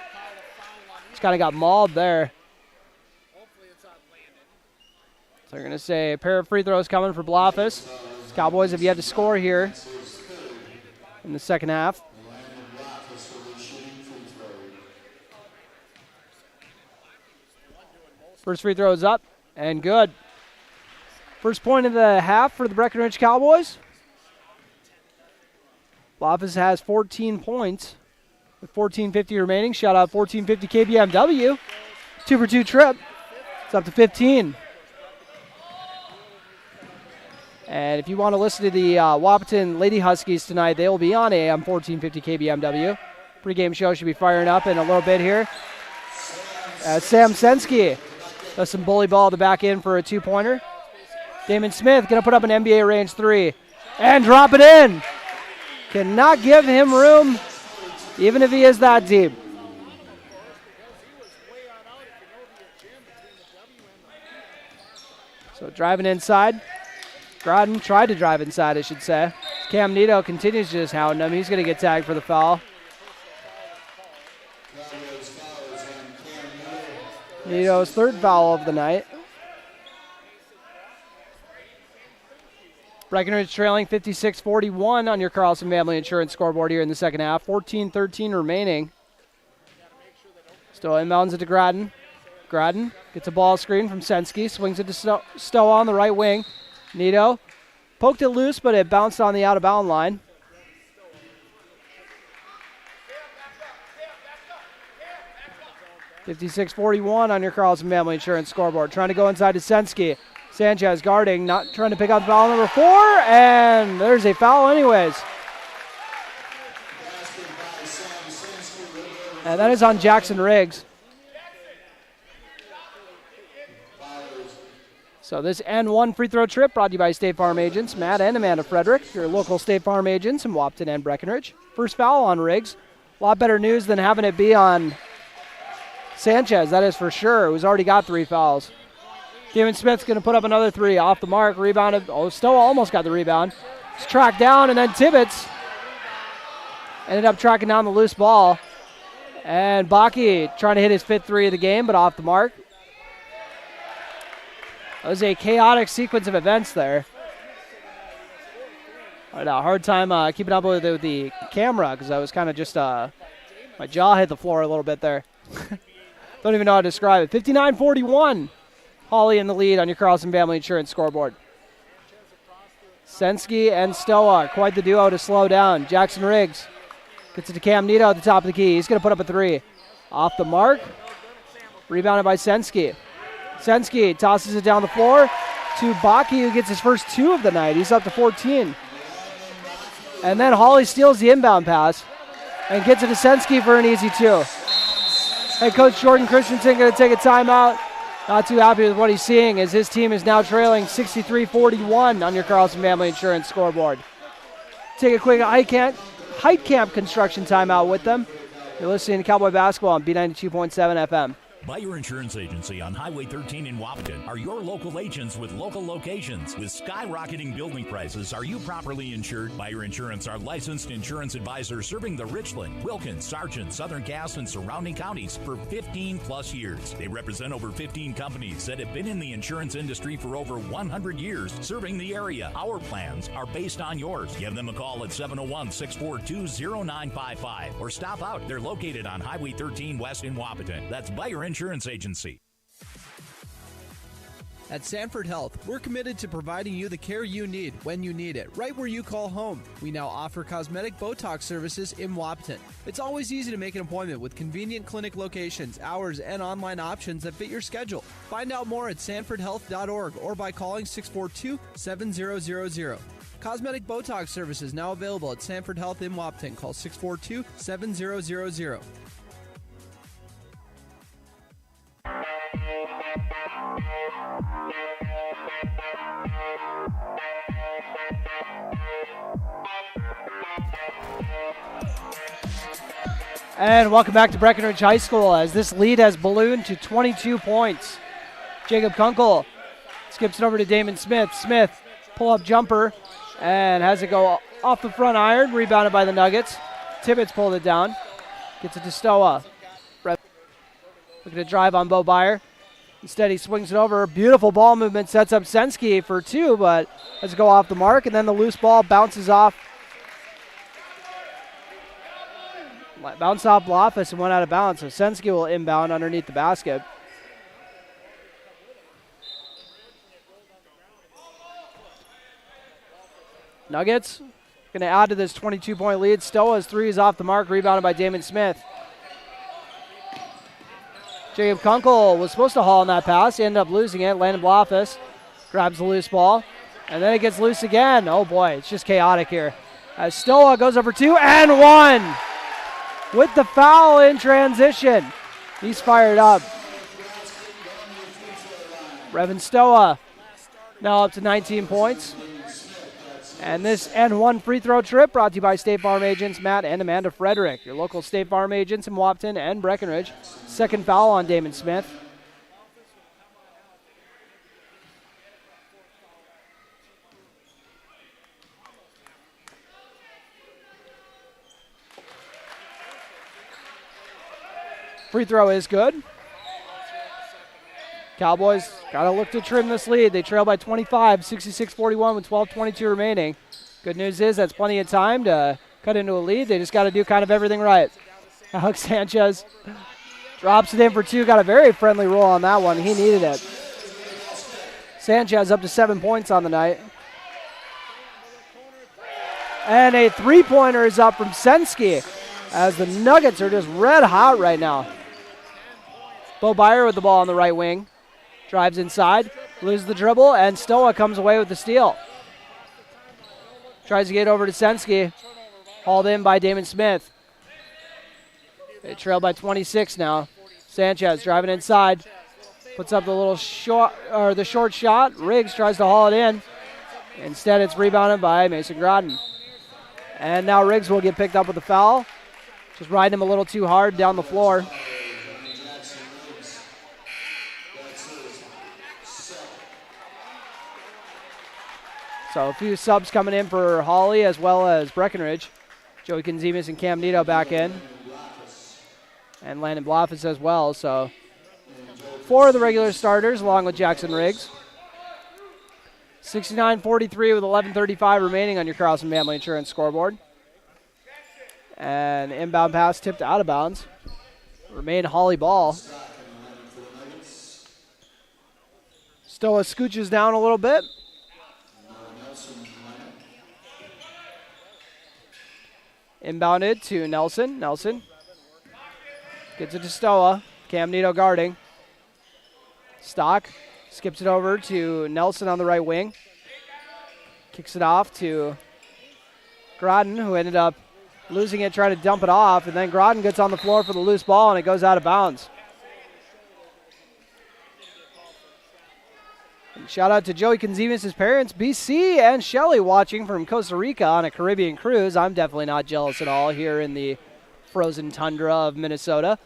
He's kind of got mauled there. They're going to say a pair of free throws coming for Blofus. Cowboys have yet to score here in the second half. First free throw is up and good. First point of the half for the Breckenridge Cowboys. Blofus has 14 points with 14:50 remaining. Shout out 14:50 KBMW. 2-for-2 trip. It's up to 15. And if you want to listen to the Wahpeton Lady Huskies tonight, they will be on AM 1450 KBMW. Pre-game show should be firing up in a little bit here. Sam Sensky does some bully ball to back in for a two-pointer. Damon Smith going to put up an NBA range three and drop it in. Cannot give him room, even if he is that deep. So driving inside. Groton tried to drive inside, I should say. Cam Nito continues to just hound him. He's going to get tagged for the foul. Nito's third foul of the night. Breckenridge trailing 56-41 on your Carlson Family Insurance scoreboard here in the second half. 14:13 remaining. Still inbounds it to Groton. Groton gets a ball screen from Sensky. Swings it to Stowe on the right wing. Nito poked it loose, but it bounced on the out-of-bound line. $56-41 on your Carlson Family Insurance scoreboard. Trying to go inside to Sensky. Sanchez guarding, not trying to pick up foul number 4, and there's a foul anyways. And that is on Jackson Riggs. So this N1 free throw trip brought to you by State Farm agents Matt and Amanda Frederick, your local State Farm agents in Wahpeton and Breckenridge. First foul on Riggs. A lot better news than having it be on Sanchez, that is for sure, who's already got 3 fouls. Damon Smith's going to put up another 3 off the mark. Rebounded. Oh, Stowe almost got the rebound. It's tracked down, and then Tibbetts ended up tracking down the loose ball. And Baki trying to hit his 5th 3 of the game, but off the mark. It was a chaotic sequence of events there. I had a hard time keeping up with the camera because I was kind of just, my jaw hit the floor a little bit there. Don't even know how to describe it. 59-41. Hawley in the lead on your Carlson Family Insurance scoreboard. Sensky and Stoa, quite the duo to slow down. Jackson Riggs gets it to Cam Nito at the top of the key. He's going to put up a 3. Off the mark. Rebounded by Sensky. Sensky tosses it down the floor to Baki, who gets his first 2 of the night. He's up to 14. And then Hawley steals the inbound pass and gets it to Sensky for an easy 2. Head coach Jordan Christensen going to take a timeout. Not too happy with what he's seeing as his team is now trailing 63-41 on your Carlson Family Insurance scoreboard. Take a quick height camp construction timeout with them. You're listening to Cowboy Basketball on B92.7 FM. Buyer Insurance Agency on Highway 13 in Wahpeton are your local agents with local locations. With skyrocketing building prices, are you properly insured? Buyer Insurance are licensed insurance advisors serving the Richland, Wilkins, Sargent, Southern Cass, and surrounding counties for 15 plus years. They represent over 15 companies that have been in the insurance industry for over 100 years, serving the area. Our plans are based on yours. Give them a call at 701-642-0955 or stop out. They're located on Highway 13 West in Wahpeton. That's Buyer Insurance Agency. At Sanford Health, we're committed to providing you the care you need when you need it, right where you call home. We now offer cosmetic Botox services in Wahpeton. It's always easy to make an appointment with convenient clinic locations, hours, and online options that fit your schedule. Find out more at sanfordhealth.org or by calling 642-7000. Cosmetic Botox services now available at Sanford Health in Wahpeton. Call 642-7000. And welcome back to Breckenridge High School as this lead has ballooned to 22 points. Jacob Kunkel skips it over to Damon Smith. Smith, pull-up jumper, and has it go off the front iron, rebounded by the Nuggets. Tibbetts pulled it down. Gets it to Stoa. Looking to drive on Bo Byer. Instead, he swings it over. Beautiful ball movement, sets up Senski for 2, but let's go off the mark, and then the loose ball bounces off. Bounced off Blofus and went out of bounds, so Senski will inbound underneath the basket. Nuggets going to add to this 22-point lead. Stoa's 3 is off the mark, rebounded by Damon Smith. Jacob Kunkel was supposed to haul on that pass. He ended up losing it. Landon Blofus grabs the loose ball, and then it gets loose again. Oh, boy, it's just chaotic here. As Stoa goes over 2 and 1 with the foul in transition. He's fired up. Revan Stoa now up to 19 points. And this N1 free throw trip brought to you by State Farm agents Matt and Amanda Frederick, your local State Farm agents in Wapton and Breckenridge. Second foul on Damon Smith. Free throw is good. Cowboys got to look to trim this lead. They trail by 25, 66-41 with 12:22 remaining. Good news is that's plenty of time to cut into a lead. They just got to do kind of everything right. Alex Sanchez drops it in for 2. Got a very friendly roll on that one. He needed it. Sanchez up to 7 points on the night. And a three-pointer is up from Senski as the Nuggets are just red hot right now. Bo Byer with the ball on the right wing. Drives inside, loses the dribble, and Stoa comes away with the steal. Tries to get over to Senski. Hauled in by Damon Smith. They trail by 26 now. Sanchez driving inside. Puts up the little short, or the short shot. Riggs tries to haul it in. Instead, it's rebounded by Mason Groden. And now Riggs will get picked up with a foul. Just riding him a little too hard down the floor. So a few subs coming in for Hawley as well as Breckenridge. Joey Konzimis and Cam Nito back in. And Landon Blofus as well. So 4 of the regular starters along with Jackson Riggs. 69-43 with 11:35 remaining on your Carlson Family Insurance scoreboard. And inbound pass tipped out of bounds. Remain Hawley ball. Stoa scooches down a little bit. Inbounded to Nelson. Nelson gets it to Stoa. Cam Nito guarding. Stock skips it over to Nelson on the right wing. Kicks it off to Groden, who ended up losing it, trying to dump it off. And then Groden gets on the floor for the loose ball, and it goes out of bounds. And shout out to Joey Konzimis' parents, BC and Shelly, watching from Costa Rica on a Caribbean cruise. I'm definitely not jealous at all here in the frozen tundra of Minnesota.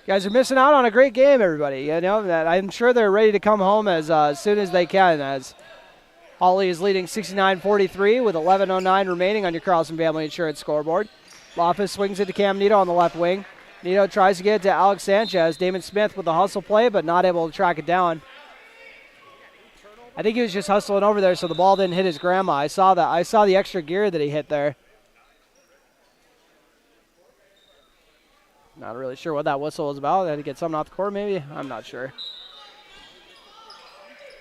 You guys are missing out on a great game, everybody. You know, that I'm sure they're ready to come home as soon as they can, as Hawley is leading 69-43 with 11:09 remaining on your Carlson Family Insurance scoreboard. Loftus swings it to Cam Nito on the left wing. Nito tries to get it to Alex Sanchez. Damon Smith with the hustle play, but not able to track it down. I think he was just hustling over there so the ball didn't hit his grandma. I saw that. I saw the extra gear that he hit there. Not really sure what that whistle was about. Had to get something off the court, maybe? I'm not sure.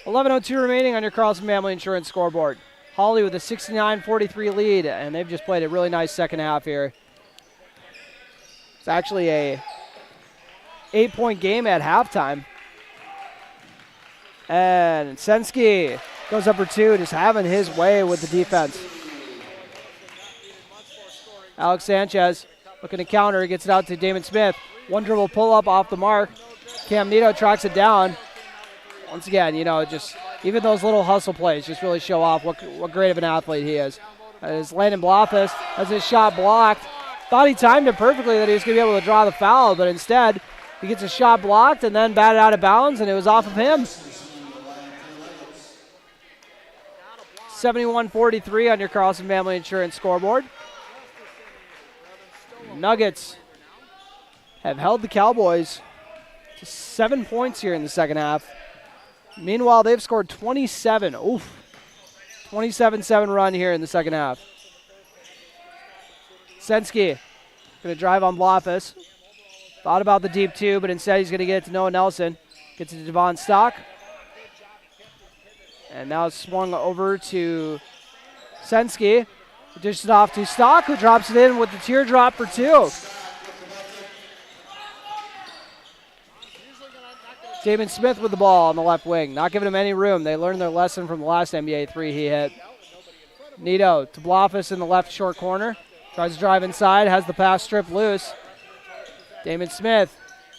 11:02 remaining on your Carlson Family Insurance scoreboard. Hawley with a 69-43 lead, and they've just played a really nice second half here. It's actually a 8-point game at halftime. And Senski goes up for 2, just having his way with the defense. Alex Sanchez looking to counter, gets it out to Damon Smith. One dribble pull up off the mark. Cam Nito tracks it down. Once again, you know, just even those little hustle plays just really show off what great of an athlete he is. As Landon Blofus has his shot blocked. Thought he timed it perfectly that he was going to be able to draw the foul, but instead he gets a shot blocked and then batted out of bounds, and it was off of him. 71-43 on your Carlson Family Insurance scoreboard. Nuggets have held the Cowboys to 7 points here in the second half. Meanwhile, they've scored 27. Oof. 27-7 run here in the second half. Sensky going to drive on Blofus. Thought about the deep two, but instead he's going to get it to Noah Nelson. Gets it to Devon Stock. And now it's swung over to Sensky. Dishes it off to Stock, who drops it in with the teardrop for two. Damon Smith with the ball on the left wing. Not giving him any room. They learned their lesson from the last NBA three he hit. Nito to Blofus in the left short corner. Tries to drive inside. Has the pass stripped loose. Damon Smith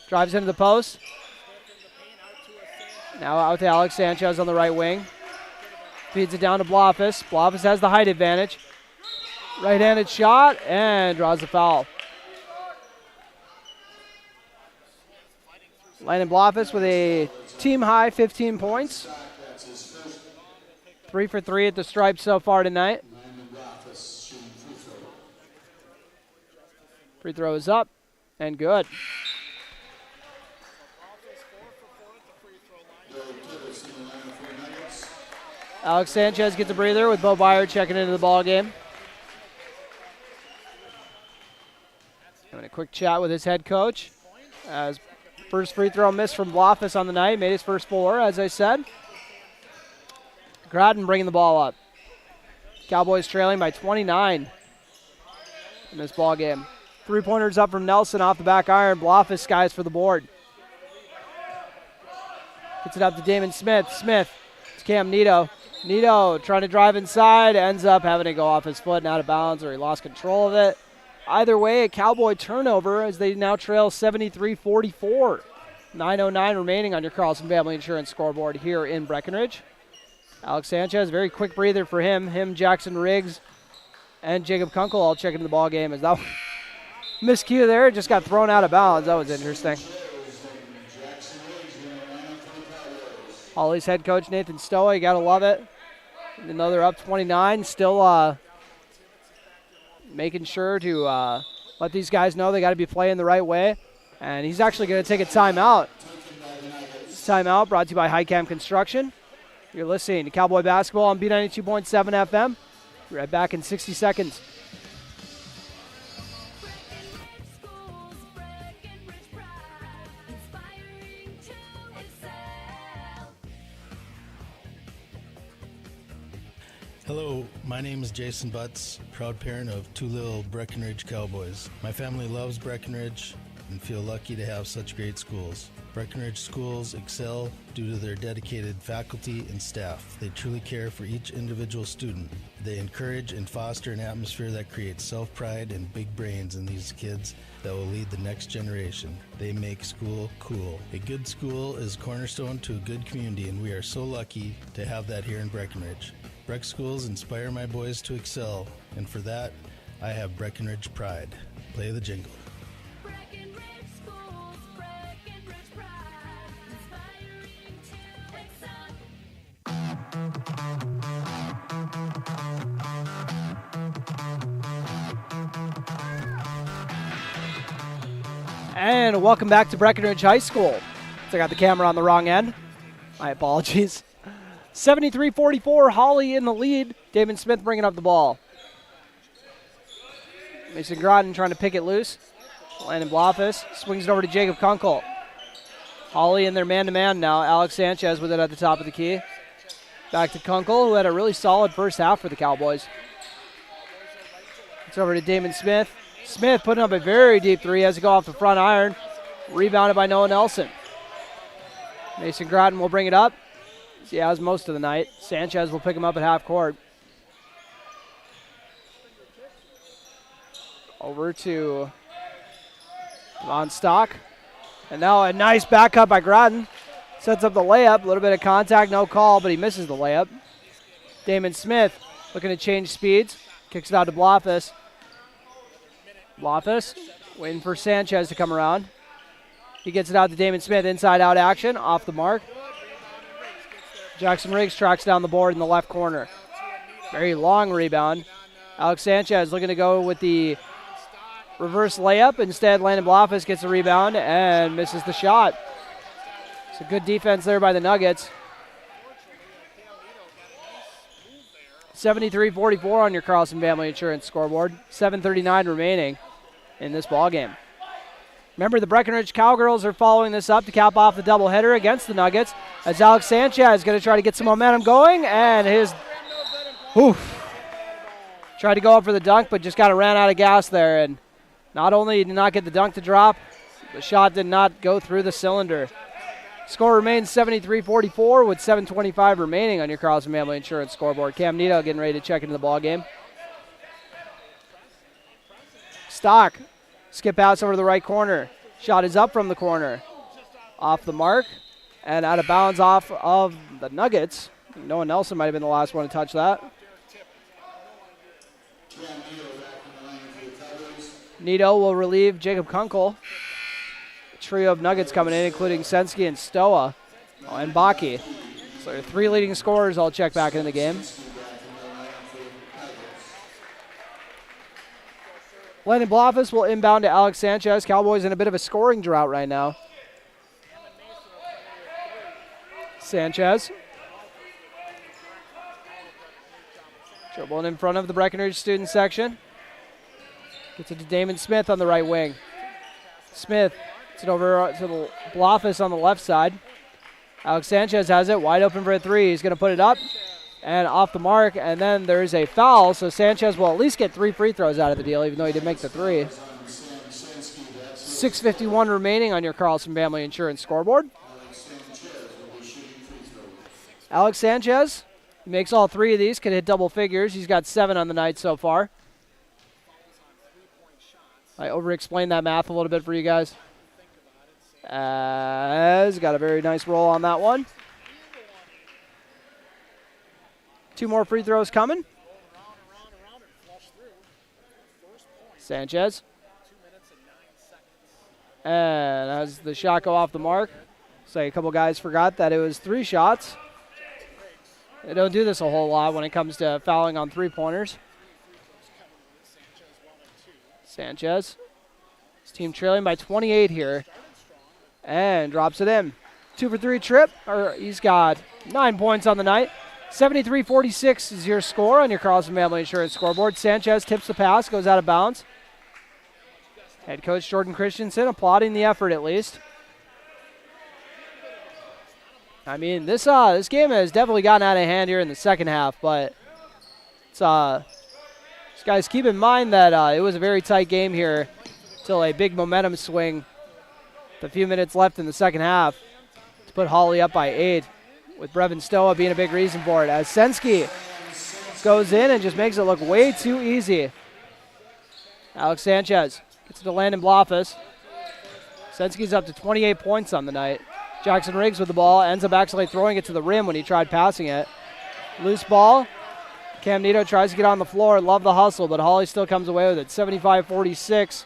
drives into the post. Now out to Alex Sanchez on the right wing. Feeds it down to Blofus. Blofus has the height advantage. Right-handed shot and draws the foul. Landon Blofus with a team-high 15 points. 3 for 3 at the stripe so far tonight. Free throw is up and good. Alex Sanchez gets a breather with Bo Byer checking into the ball game. Having a quick chat with his head coach. As first free throw missed from Blofus on the night. Made his first 4, as I said. Groton bringing the ball up. Cowboys trailing by 29 in this ball game. 3-pointers up from Nelson off the back iron. Blofus skies for the board. Gets it up to Damon Smith. Smith to Cam Nito. Nito trying to drive inside. Ends up having to go off his foot and out of bounds, or he lost control of it. Either way, a Cowboy turnover as they now trail 73-44. 9:09 remaining on your Carlson Family Insurance scoreboard here in Breckenridge. Alex Sanchez, very quick breather for him. Jackson Riggs, and Jacob Kunkel all checking the ball game. As that miscue there, just got thrown out of bounds. That was interesting. Hawley's head coach Nathan Stowe, you gotta love it. Another up 29, still making sure to let these guys know they got to be playing the right way. And he's actually going to take a timeout. This timeout brought to you by Highcam Construction. You're listening to Cowboy Basketball on B92.7 FM. Be right back in 60 seconds. Hello, my name is Jason Butts, proud parent of 2 little Breckenridge Cowboys. My family loves Breckenridge and feel lucky to have such great schools. Breckenridge schools excel due to their dedicated faculty and staff. They truly care for each individual student. They encourage and foster an atmosphere that creates self-pride and big brains in these kids that will lead the next generation. They make school cool. A good school is cornerstone to a good community, and we are so lucky to have that here in Breckenridge. Breck schools inspire my boys to excel, and for that, I have Breckenridge pride. Play the jingle. And welcome back to Breckenridge High School. So I got the camera on the wrong end. My apologies. 73-44, Hawley in the lead. Damon Smith bringing up the ball. Mason Groton trying to pick it loose. Landon Blofus swings it over to Jacob Kunkel. Hawley in their man-to-man now. Alex Sanchez with it at the top of the key. Back to Kunkel, who had a really solid first half for the Cowboys. It's over to Damon Smith. Smith putting up a very deep three as he go off the front iron. Rebounded by Noah Nelson. Mason Groton will bring it up. He has most of the night. Sanchez will pick him up at half court. Over to Von Stock. And now a nice back cut by Groton. Sets up the layup. A little bit of contact, no call, but he misses the layup. Damon Smith looking to change speeds. Kicks it out to Blofus. Blofus waiting for Sanchez to come around. He gets it out to Damon Smith. Inside-out action. Off the mark. Jackson Riggs tracks down the board in the left corner. Very long rebound. Alex Sanchez looking to go with the reverse layup. Instead, Landon Blofis gets the rebound and misses the shot. It's a good defense there by the Nuggets. 73-44 on your Carlson Family Insurance scoreboard. 7:39 remaining in this ballgame. Remember, the Breckenridge Cowgirls are following this up to cap off the doubleheader against the Nuggets, as Alex Sanchez is going to try to get some momentum going, and tried to go up for the dunk, but just kind of ran out of gas there, and not only did not get the dunk to drop, the shot did not go through the cylinder. Score remains 73-44 with 7:25 remaining on your Carlson Family Insurance scoreboard. Cam Nito getting ready to check into the ballgame. Stock. Skip pass over to the right corner. Shot is up from the corner. Off the mark and out of bounds off of the Nuggets. Noah Nelson might have been the last one to touch that. Nito will relieve Jacob Kunkel. A trio of Nuggets coming in, including Sensky and Stoa and Baki. So your 3 leading scorers all check back in the game. Landon Blofis will inbound to Alex Sanchez. Cowboys in a bit of a scoring drought right now. Sanchez. Dribbling in front of the Breckenridge student section. Gets it to Damon Smith on the right wing. Smith gets it over to the Blofis on the left side. Alex Sanchez has it, wide open for a 3. He's going to put it up and off the mark, and then there's a foul, so Sanchez will at least get 3 free throws out of the deal, even though he did make the 3. 6:51 remaining on your Carlson Family Insurance scoreboard. Alex Sanchez makes all 3 of these, could hit double figures. He's got 7 on the night so far. I over-explained that math a little bit for you guys. He's got a very nice roll on that one. 2 more free throws coming. Sanchez. And as the shot go off the mark, say a couple guys forgot that it was 3 shots. They don't do this a whole lot when it comes to fouling on 3-pointers. Sanchez. His team trailing by 28 here. And drops it in. 2 for 3 trip. He's got 9 points on the night. 73-46 is your score on your Carlson Family Insurance scoreboard. Sanchez tips the pass, goes out of bounds. Head coach Jordan Christensen applauding the effort at least. I mean, this game has definitely gotten out of hand here in the second half, but it's, guys, keep in mind that it was a very tight game here till a big momentum swing with a few minutes left in the second half to put Hawley up by 8, with Brevin Stoa being a big reason for it, as Sensky goes in and just makes it look way too easy. Alex Sanchez gets it to Landon Blofis. Sensky's up to 28 points on the night. Jackson Riggs with the ball, ends up actually throwing it to the rim when he tried passing it. Loose ball. Cam Nito tries to get on the floor. Love the hustle, but Hawley still comes away with it. 75-46.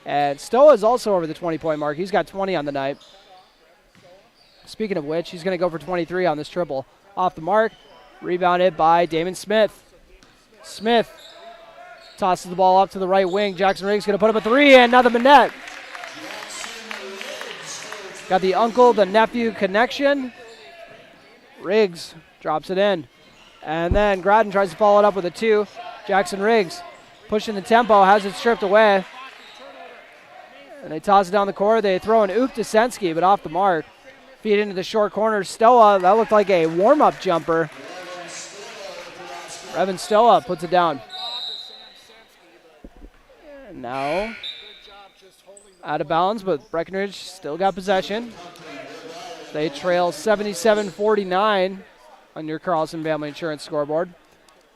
And Stoa is also over the 20-point mark. He's got 20 on the night. Speaking of which, he's going to go for 23 on this triple. Off the mark. Rebounded by Damon Smith. Smith tosses the ball up to the right wing. Jackson Riggs going to put up a 3 and nothing but net. Got the uncle, the nephew connection. Riggs drops it in. And then Groton tries to follow it up with a 2. Jackson Riggs pushing the tempo, has it stripped away. And they toss it down the court. They throw an oop to Sensky, but off the mark. Feed into the short corner. Stoa, that looked like a warm-up jumper. Brevin Stoa puts it down. And now out of bounds, but Breckenridge still got possession. They trail 77-49 on your Carlson Family Insurance scoreboard.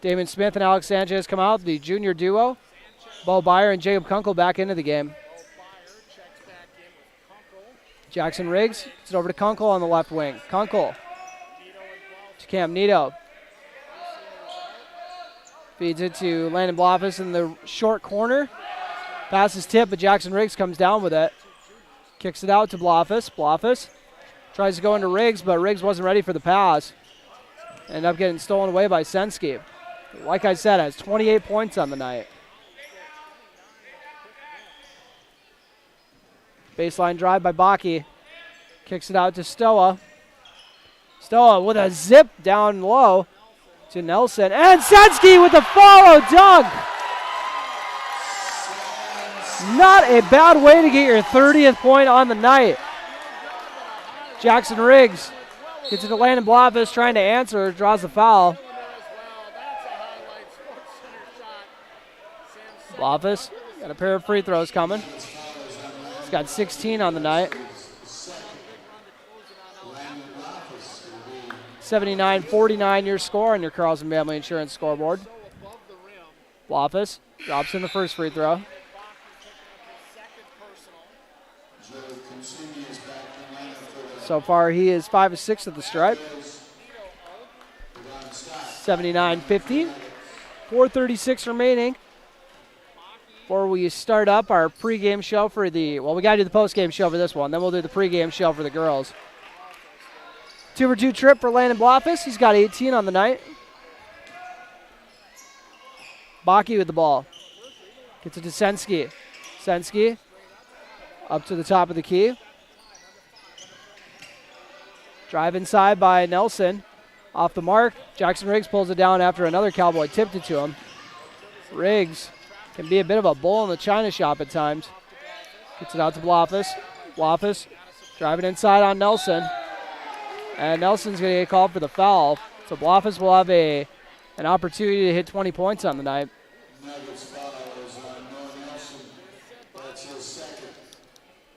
Damon Smith and Alex Sanchez come out, the junior duo. Bo Byer and Jacob Kunkel back into the game. Jackson Riggs gets it over to Kunkel on the left wing. Kunkel to Cam Nito. Feeds it to Landon Blofis in the short corner. Pass is tipped, but Jackson Riggs comes down with it. Kicks it out to Blofis. Blofis tries to go into Riggs, but Riggs wasn't ready for the pass. Ended up getting stolen away by Sensky. Like I said, has 28 points on the night. Baseline drive by Baki. Kicks it out to Stoa. Stoa with a zip down low to Nelson. And Sensky with a follow dunk. Not a bad way to get your 30th point on the night. Jackson Riggs gets it to Landon Blofis, trying to answer, draws the foul. Blofis got a pair of free throws coming. He's got 16 on the night. 79-49 your score on your Carlson Family Insurance scoreboard. Blofis drops in the first free throw. So far, he is 5 of 6 at the stripe. 79-50. 4:36 remaining before we start up our pregame show for the, well, we got to do the postgame show for this one. Then we'll do the pregame show for the girls. 2-for-2 trip for Landon Blofis. He's got 18 on the night. Baki with the ball. Gets it to Sensky. Sensky up to the top of the key. Drive inside by Nelson. Off the mark. Jackson Riggs pulls it down after another Cowboy tipped it to him. Riggs can be a bit of a bull in the china shop at times. Gets it out to Blofis. Blofis driving inside on Nelson. And Nelson's going to get called for the foul. So Blofis will have an opportunity to hit 20 points on the night.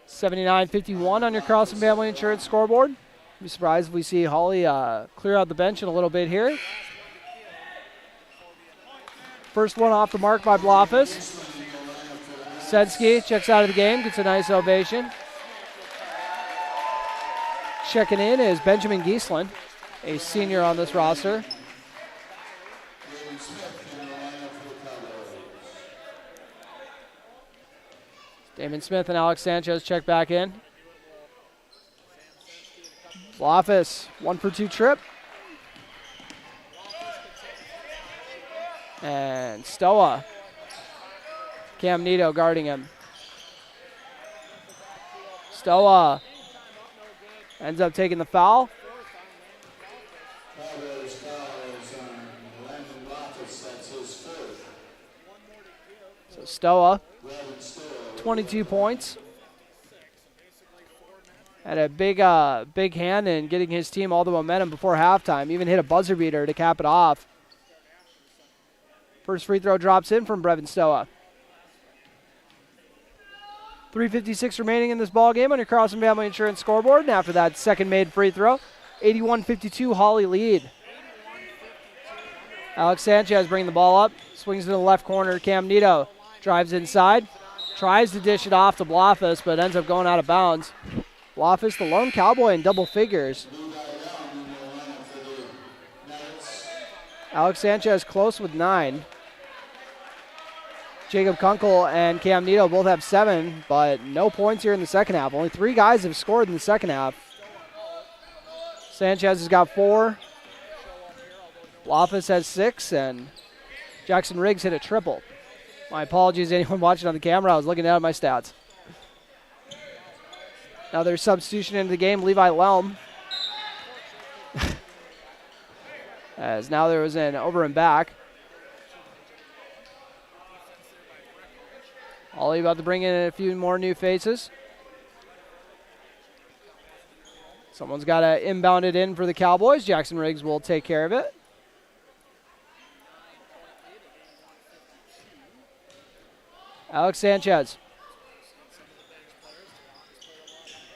79-51 on your Carlson Family Insurance scoreboard. Be surprised if we see Hawley clear out the bench in a little bit here. First one off the mark by Blofis. Sensky checks out of the game, gets a nice ovation. Checking in is Benjamin Giesland, a senior on this roster. Damon Smith and Alex Sanchez check back in. Blofis, 1-for-2 trip. And Stoa. Cam Nito guarding him. Stoa ends up taking the foul. So Stoa, 22 points. Had a big hand in getting his team all the momentum before halftime. Even hit a buzzer beater to cap it off. First free throw drops in from Brevin Stoa. 3:56 remaining in this ball game on your Carlson Family Insurance scoreboard. And after that second made free throw, 81-52 Hawley lead. Alex Sanchez bringing the ball up. Swings to the left corner. Cam Nito drives inside. Tries to dish it off to Blofis, but ends up going out of bounds. Blofis, the lone Cowboy in double figures. Alex Sanchez close with 9. Jacob Kunkel and Cam Nito both have 7, but no points here in the second half. Only 3 guys have scored in the second half. Sanchez has got 4. Blofis has 6, and Jackson Riggs hit a triple. My apologies to anyone watching on the camera. I was looking at my stats. Another substitution into the game, Levi Lelm. As now there was an over and back. Hawley about to bring in a few more new faces. Someone's got to inbound it in for the Cowboys. Jackson Riggs will take care of it. Alex Sanchez.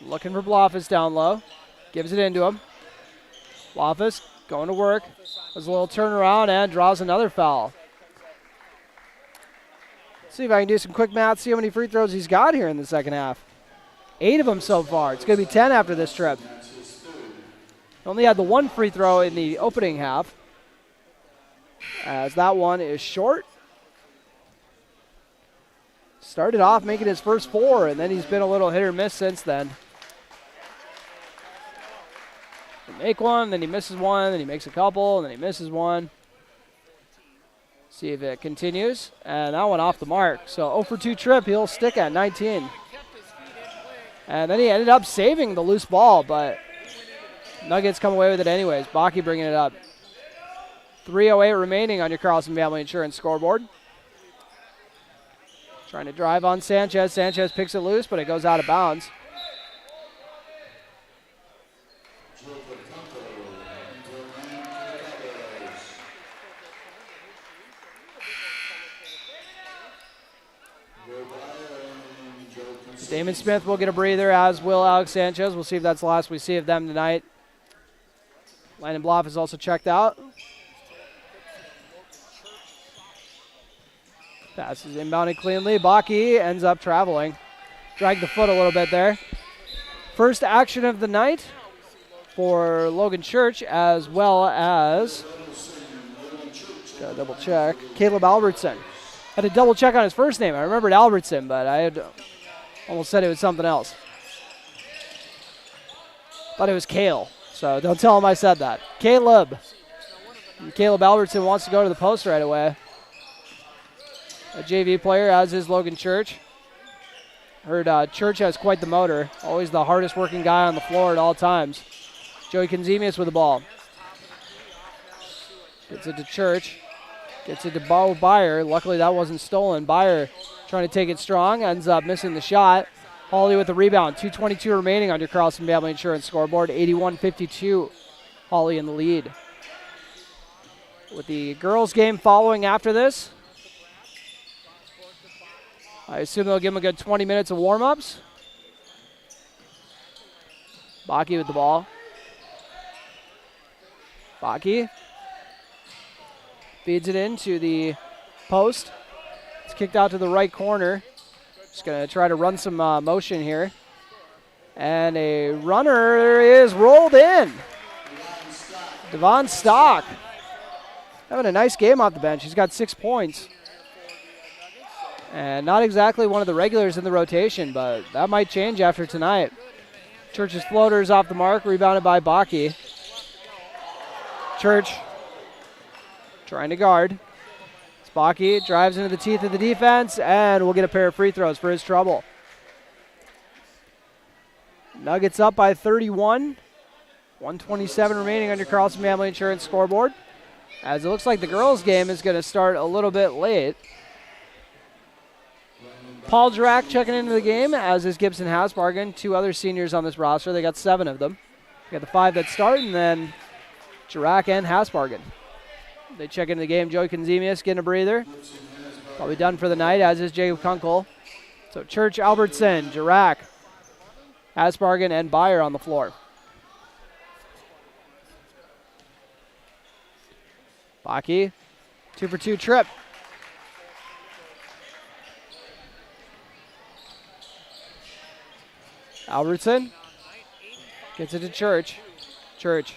Looking for Blofis down low. Gives it into him. Blofis going to work. Does a little turnaround and draws another foul. See if I can do some quick math, see how many free throws he's got here in the second half. 8 of them so far. It's going to be 10 after this trip. Only had the 1 free throw in the opening half, as that one is short. Started off making his first 4, and then he's been a little hit or miss since then. He'll make one, then he misses one, then he makes a couple, and then he misses one. See if it continues, and that one off the mark. So 0 for 2 trip, he'll stick at 19. And then he ended up saving the loose ball, but Nuggets come away with it anyways. Baki bringing it up. 3:08 remaining on your Carlson Family Insurance scoreboard. Trying to drive on Sanchez. Sanchez picks it loose, but it goes out of bounds. Damon Smith will get a breather, as will Alex Sanchez. We'll see if that's the last we see of them tonight. Landon Bloff is also checked out. Pass is inbounded cleanly. Baki ends up traveling. Dragged the foot a little bit there. First action of the night for Logan Church, as well as, gotta double check, Caleb Albertson. Had to double check on his first name. I remembered Albertson, but I had almost said it was something else. Thought it was Kale, so don't tell him I said that. Caleb. And Caleb Albertson wants to go to the post right away. A JV player, as is Logan Church. Heard Church has quite the motor. Always the hardest working guy on the floor at all times. Joey Konzemius with the ball. Gets it to Church. Gets it to Bo Byer. Luckily that wasn't stolen. Byer trying to take it strong. Ends up missing the shot. Hawley with the rebound. 2:22 remaining on your Carlson Family Insurance scoreboard. 81-52. Hawley in the lead. With the girls game following after this. I assume they'll give him a good 20 minutes of warm-ups. Baki with the ball. Baki feeds it into the post. It's kicked out to the right corner. Just going to try to run some motion here. And a runner is rolled in. Devon Stock. Having a nice game off the bench. He's got 6 points. And not exactly one of the regulars in the rotation, but that might change after tonight. Church's floater is off the mark, rebounded by Baki. Church trying to guard. Baki drives into the teeth of the defense, and we'll get a pair of free throws for his trouble. Nuggets up by 31. 127 remaining on your Carlson Family Insurance scoreboard. As it looks like the girls' game is going to start a little bit late. Paul Drack checking into the game, as is Gibson Hasbargen. 2 other seniors on this roster. They got 7 of them. We got the 5 that start, and then Drack and Hasbargen. They check into the game. Joey Konzemius getting a breather. Probably done for the night, as is Jacob Kunkel. So Church, Albertson, Drack, Hasbargen, and Byer on the floor. Baki, 2-for-2 trip. Albertson gets it to Church. Church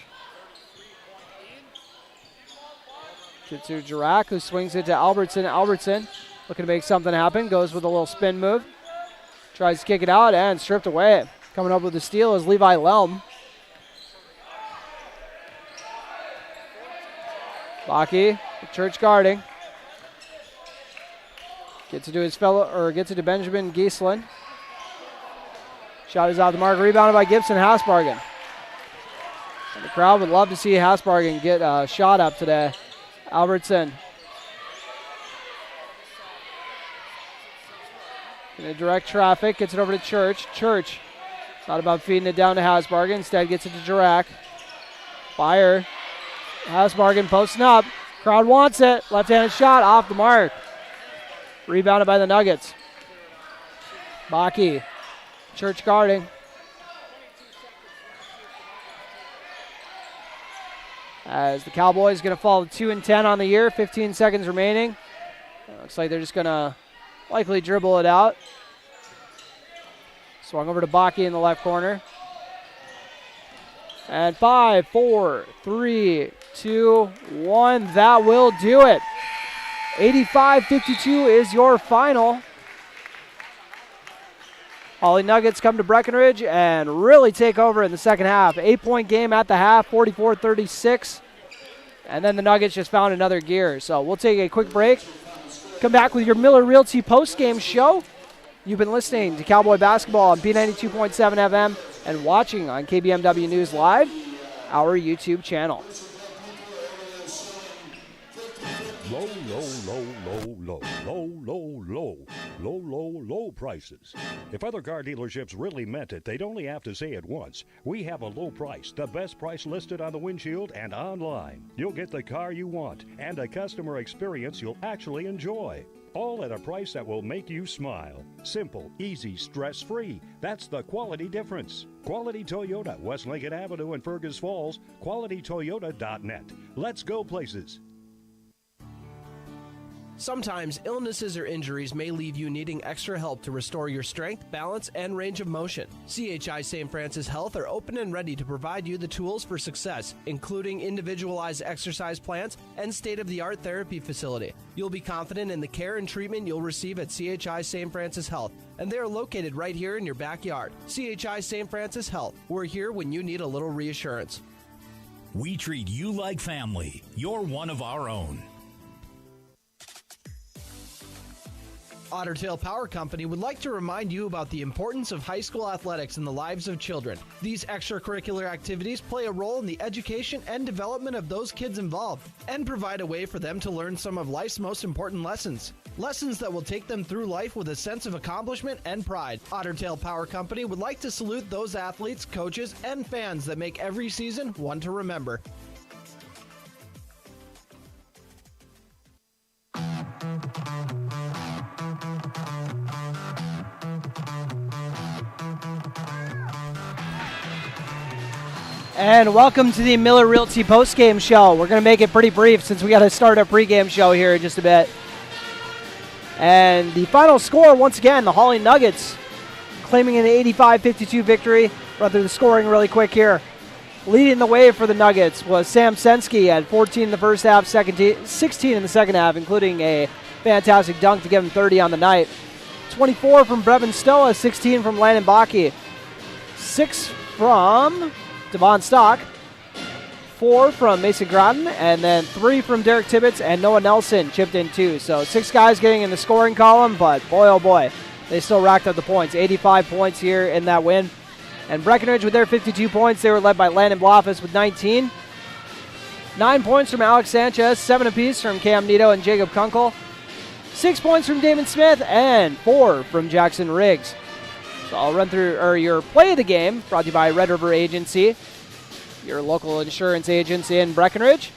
gets to Drack, who swings it to Albertson. Albertson looking to make something happen. Goes with a little spin move. Tries to kick it out and stripped away. Coming up with the steal is Levi Lelm. Baki, Church guarding. Gets it to his fellow, or gets it to Benjamin Gieslin. Shot is out the mark, rebounded by Gibson Hasbargen. And the crowd would love to see Hasbargen get a shot up today. Albertson. Gonna direct traffic, gets it over to Church. Church, thought about feeding it down to Hasbargen, instead gets it to Drack. Byer. Hasbargen posting up. Crowd wants it. Left-handed shot off the mark. Rebounded by the Nuggets. Baki. Church guarding. As the Cowboys going to fall to 2-10 on the year. 15 seconds remaining. Looks like they're just going to likely dribble it out. Swung over to Baki in the left corner. And 5, 4, 3, 2, 1. That will do it. 85-52 is your final. Hawley Nuggets come to Breckenridge and really take over in the second half. 8-point game at the half, 44-36. And then the Nuggets just found another gear. So we'll take a quick break. Come back with your Miller Realty post-game show. You've been listening to Cowboy Basketball on B92.7 FM and watching on KBMW News Live, our YouTube channel. Low, low, low, low, low, low, low, low, low, low, low prices. If other car dealerships really meant it, they'd only have to say it once. We have a low price, the best price listed on the windshield and online. You'll get the car you want and a customer experience you'll actually enjoy. All at a price that will make you smile. Simple, easy, stress-free. That's the quality difference. Quality Toyota, West Lincoln Avenue in Fergus Falls, qualitytoyota.net. Let's go places. Sometimes illnesses or injuries may leave you needing extra help to restore your strength, balance, and range of motion. CHI St. Francis Health are open and ready to provide you the tools for success, including individualized exercise plans and state-of-the-art therapy facility. You'll be confident in the care and treatment you'll receive at CHI St. Francis Health, and they are located right here in your backyard. CHI St. Francis Health. We're here when you need a little reassurance. We treat you like family. You're one of our own. Otter Tail Power Company would like to remind you about the importance of high school athletics in the lives of children. These extracurricular activities play a role in the education and development of those kids involved and provide a way for them to learn some of life's most important lessons. Lessons that will take them through life with a sense of accomplishment and pride. Otter Tail Power Company would like to salute those athletes, coaches, and fans that make every season one to remember. And welcome to the Miller Realty postgame show. We're going to make it pretty brief since we got to start our pregame show here in just a bit. And the final score, once again, the Hawley Nuggets claiming an 85-52 victory. Run through the scoring really quick here. Leading the way for the Nuggets was Sam Sensky at 14 in the first half, 16 in the second half, including a fantastic dunk to give him 30 on the night. 24 from Brevin Stoa, 16 from Landon Bakke, 6 from Devon Stock, 4 from Mason Groton, and then 3 from Derek Tibbetts, and Noah Nelson chipped in 2. So 6 guys getting in the scoring column, but boy, oh boy, they still racked up the points. 85 points here in that win. And Breckenridge with their 52 points, they were led by Landon Blofis with 19. 9 points from Alex Sanchez, 7 apiece from Cam Nito and Jacob Kunkel. 6 points from Damon Smith, and 4 from Jackson Riggs. So I'll run through your play of the game, brought to you by Red River Agency, your local insurance agents in Breckenridge.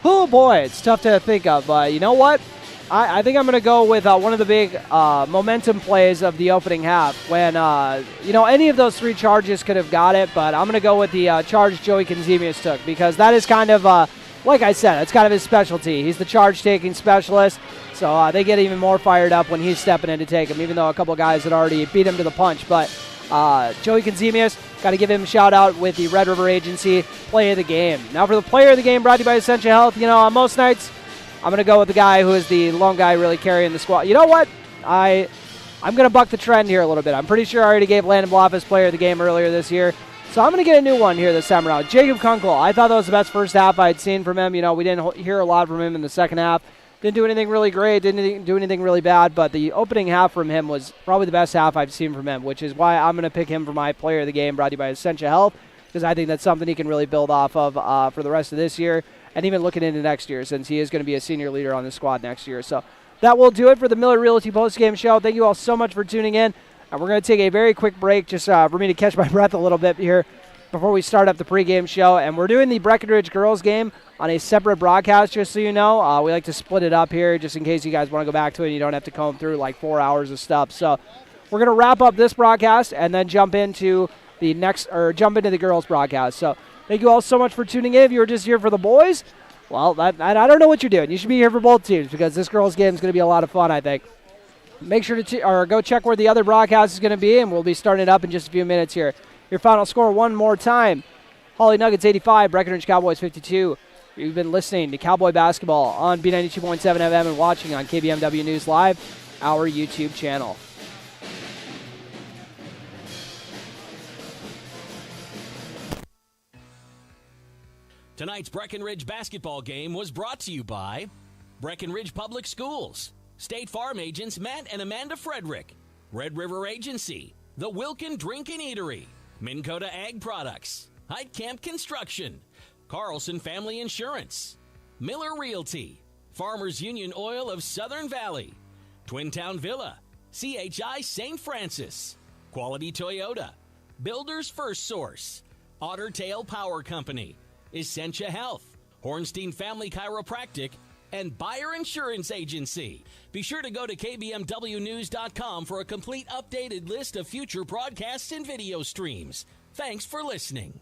Oh boy, it's tough to think of, but you know what? I think I'm going to go with one of the big momentum plays of the opening half when, any of those 3 charges could have got it, but I'm going to go with the charge Joey Konzemius took because that is kind of, like I said, it's kind of his specialty. He's the charge-taking specialist, so they get even more fired up when he's stepping in to take him, even though a couple guys had already beat him to the punch. But Joey Konzemius, got to give him a shout-out with the Red River Agency play of the game. Now for the player of the game, brought to you by Essentia Health. On most nights, I'm going to go with the guy who is the lone guy really carrying the squad. You know what? I'm going to buck the trend here a little bit. I'm pretty sure I already gave Landon Blofis player of the game earlier this year. So I'm going to get a new one here this time around. Jacob Kunkel. I thought that was the best first half I'd seen from him. We didn't hear a lot from him in the second half. Didn't do anything really great. Didn't do anything really bad. But the opening half from him was probably the best half I've seen from him, which is why I'm going to pick him for my player of the game, brought to you by Essentia Health, because I think that's something he can really build off of for the rest of this year and even looking into next year, since he is going to be a senior leader on the squad next year. So that will do it for the Miller Realty postgame show. Thank you all so much for tuning in. And we're going to take a very quick break just for me to catch my breath a little bit here before we start up the pregame show. And we're doing the Breckenridge girls game on a separate broadcast, just so you know. We like to split it up here just in case you guys want to go back to it and you don't have to comb through like 4 hours of stuff. So we're going to wrap up this broadcast and then jump into the girls broadcast. So thank you all so much for tuning in. If you were just here for the boys, well, I don't know what you're doing. You should be here for both teams because this girls game is going to be a lot of fun, I think. Make sure to go check where the other broadcast is going to be, and we'll be starting it up in just a few minutes here. Your final score one more time. Hawley Nuggets 85, Breckenridge Cowboys 52. You've been listening to Cowboy Basketball on B92.7 FM and watching on KBMW News Live, our YouTube channel. Tonight's Breckenridge basketball game was brought to you by Breckenridge Public Schools, State Farm agents Matt and Amanda Frederick, Red River Agency, The Wilkin Drink and Eatery, Minn Kota Ag Products, Height Camp Construction, Carlson Family Insurance, Miller Realty, Farmers Union Oil of Southern Valley, Twin Town Villa, CHI St. Francis, Quality Toyota, Builders First Source, Otter Tail Power Company, Essentia Health, Hornstein Family Chiropractic, and Buyer Insurance Agency. Be sure to go to kbmwnews.com for a complete updated list of future broadcasts and video streams. Thanks for listening.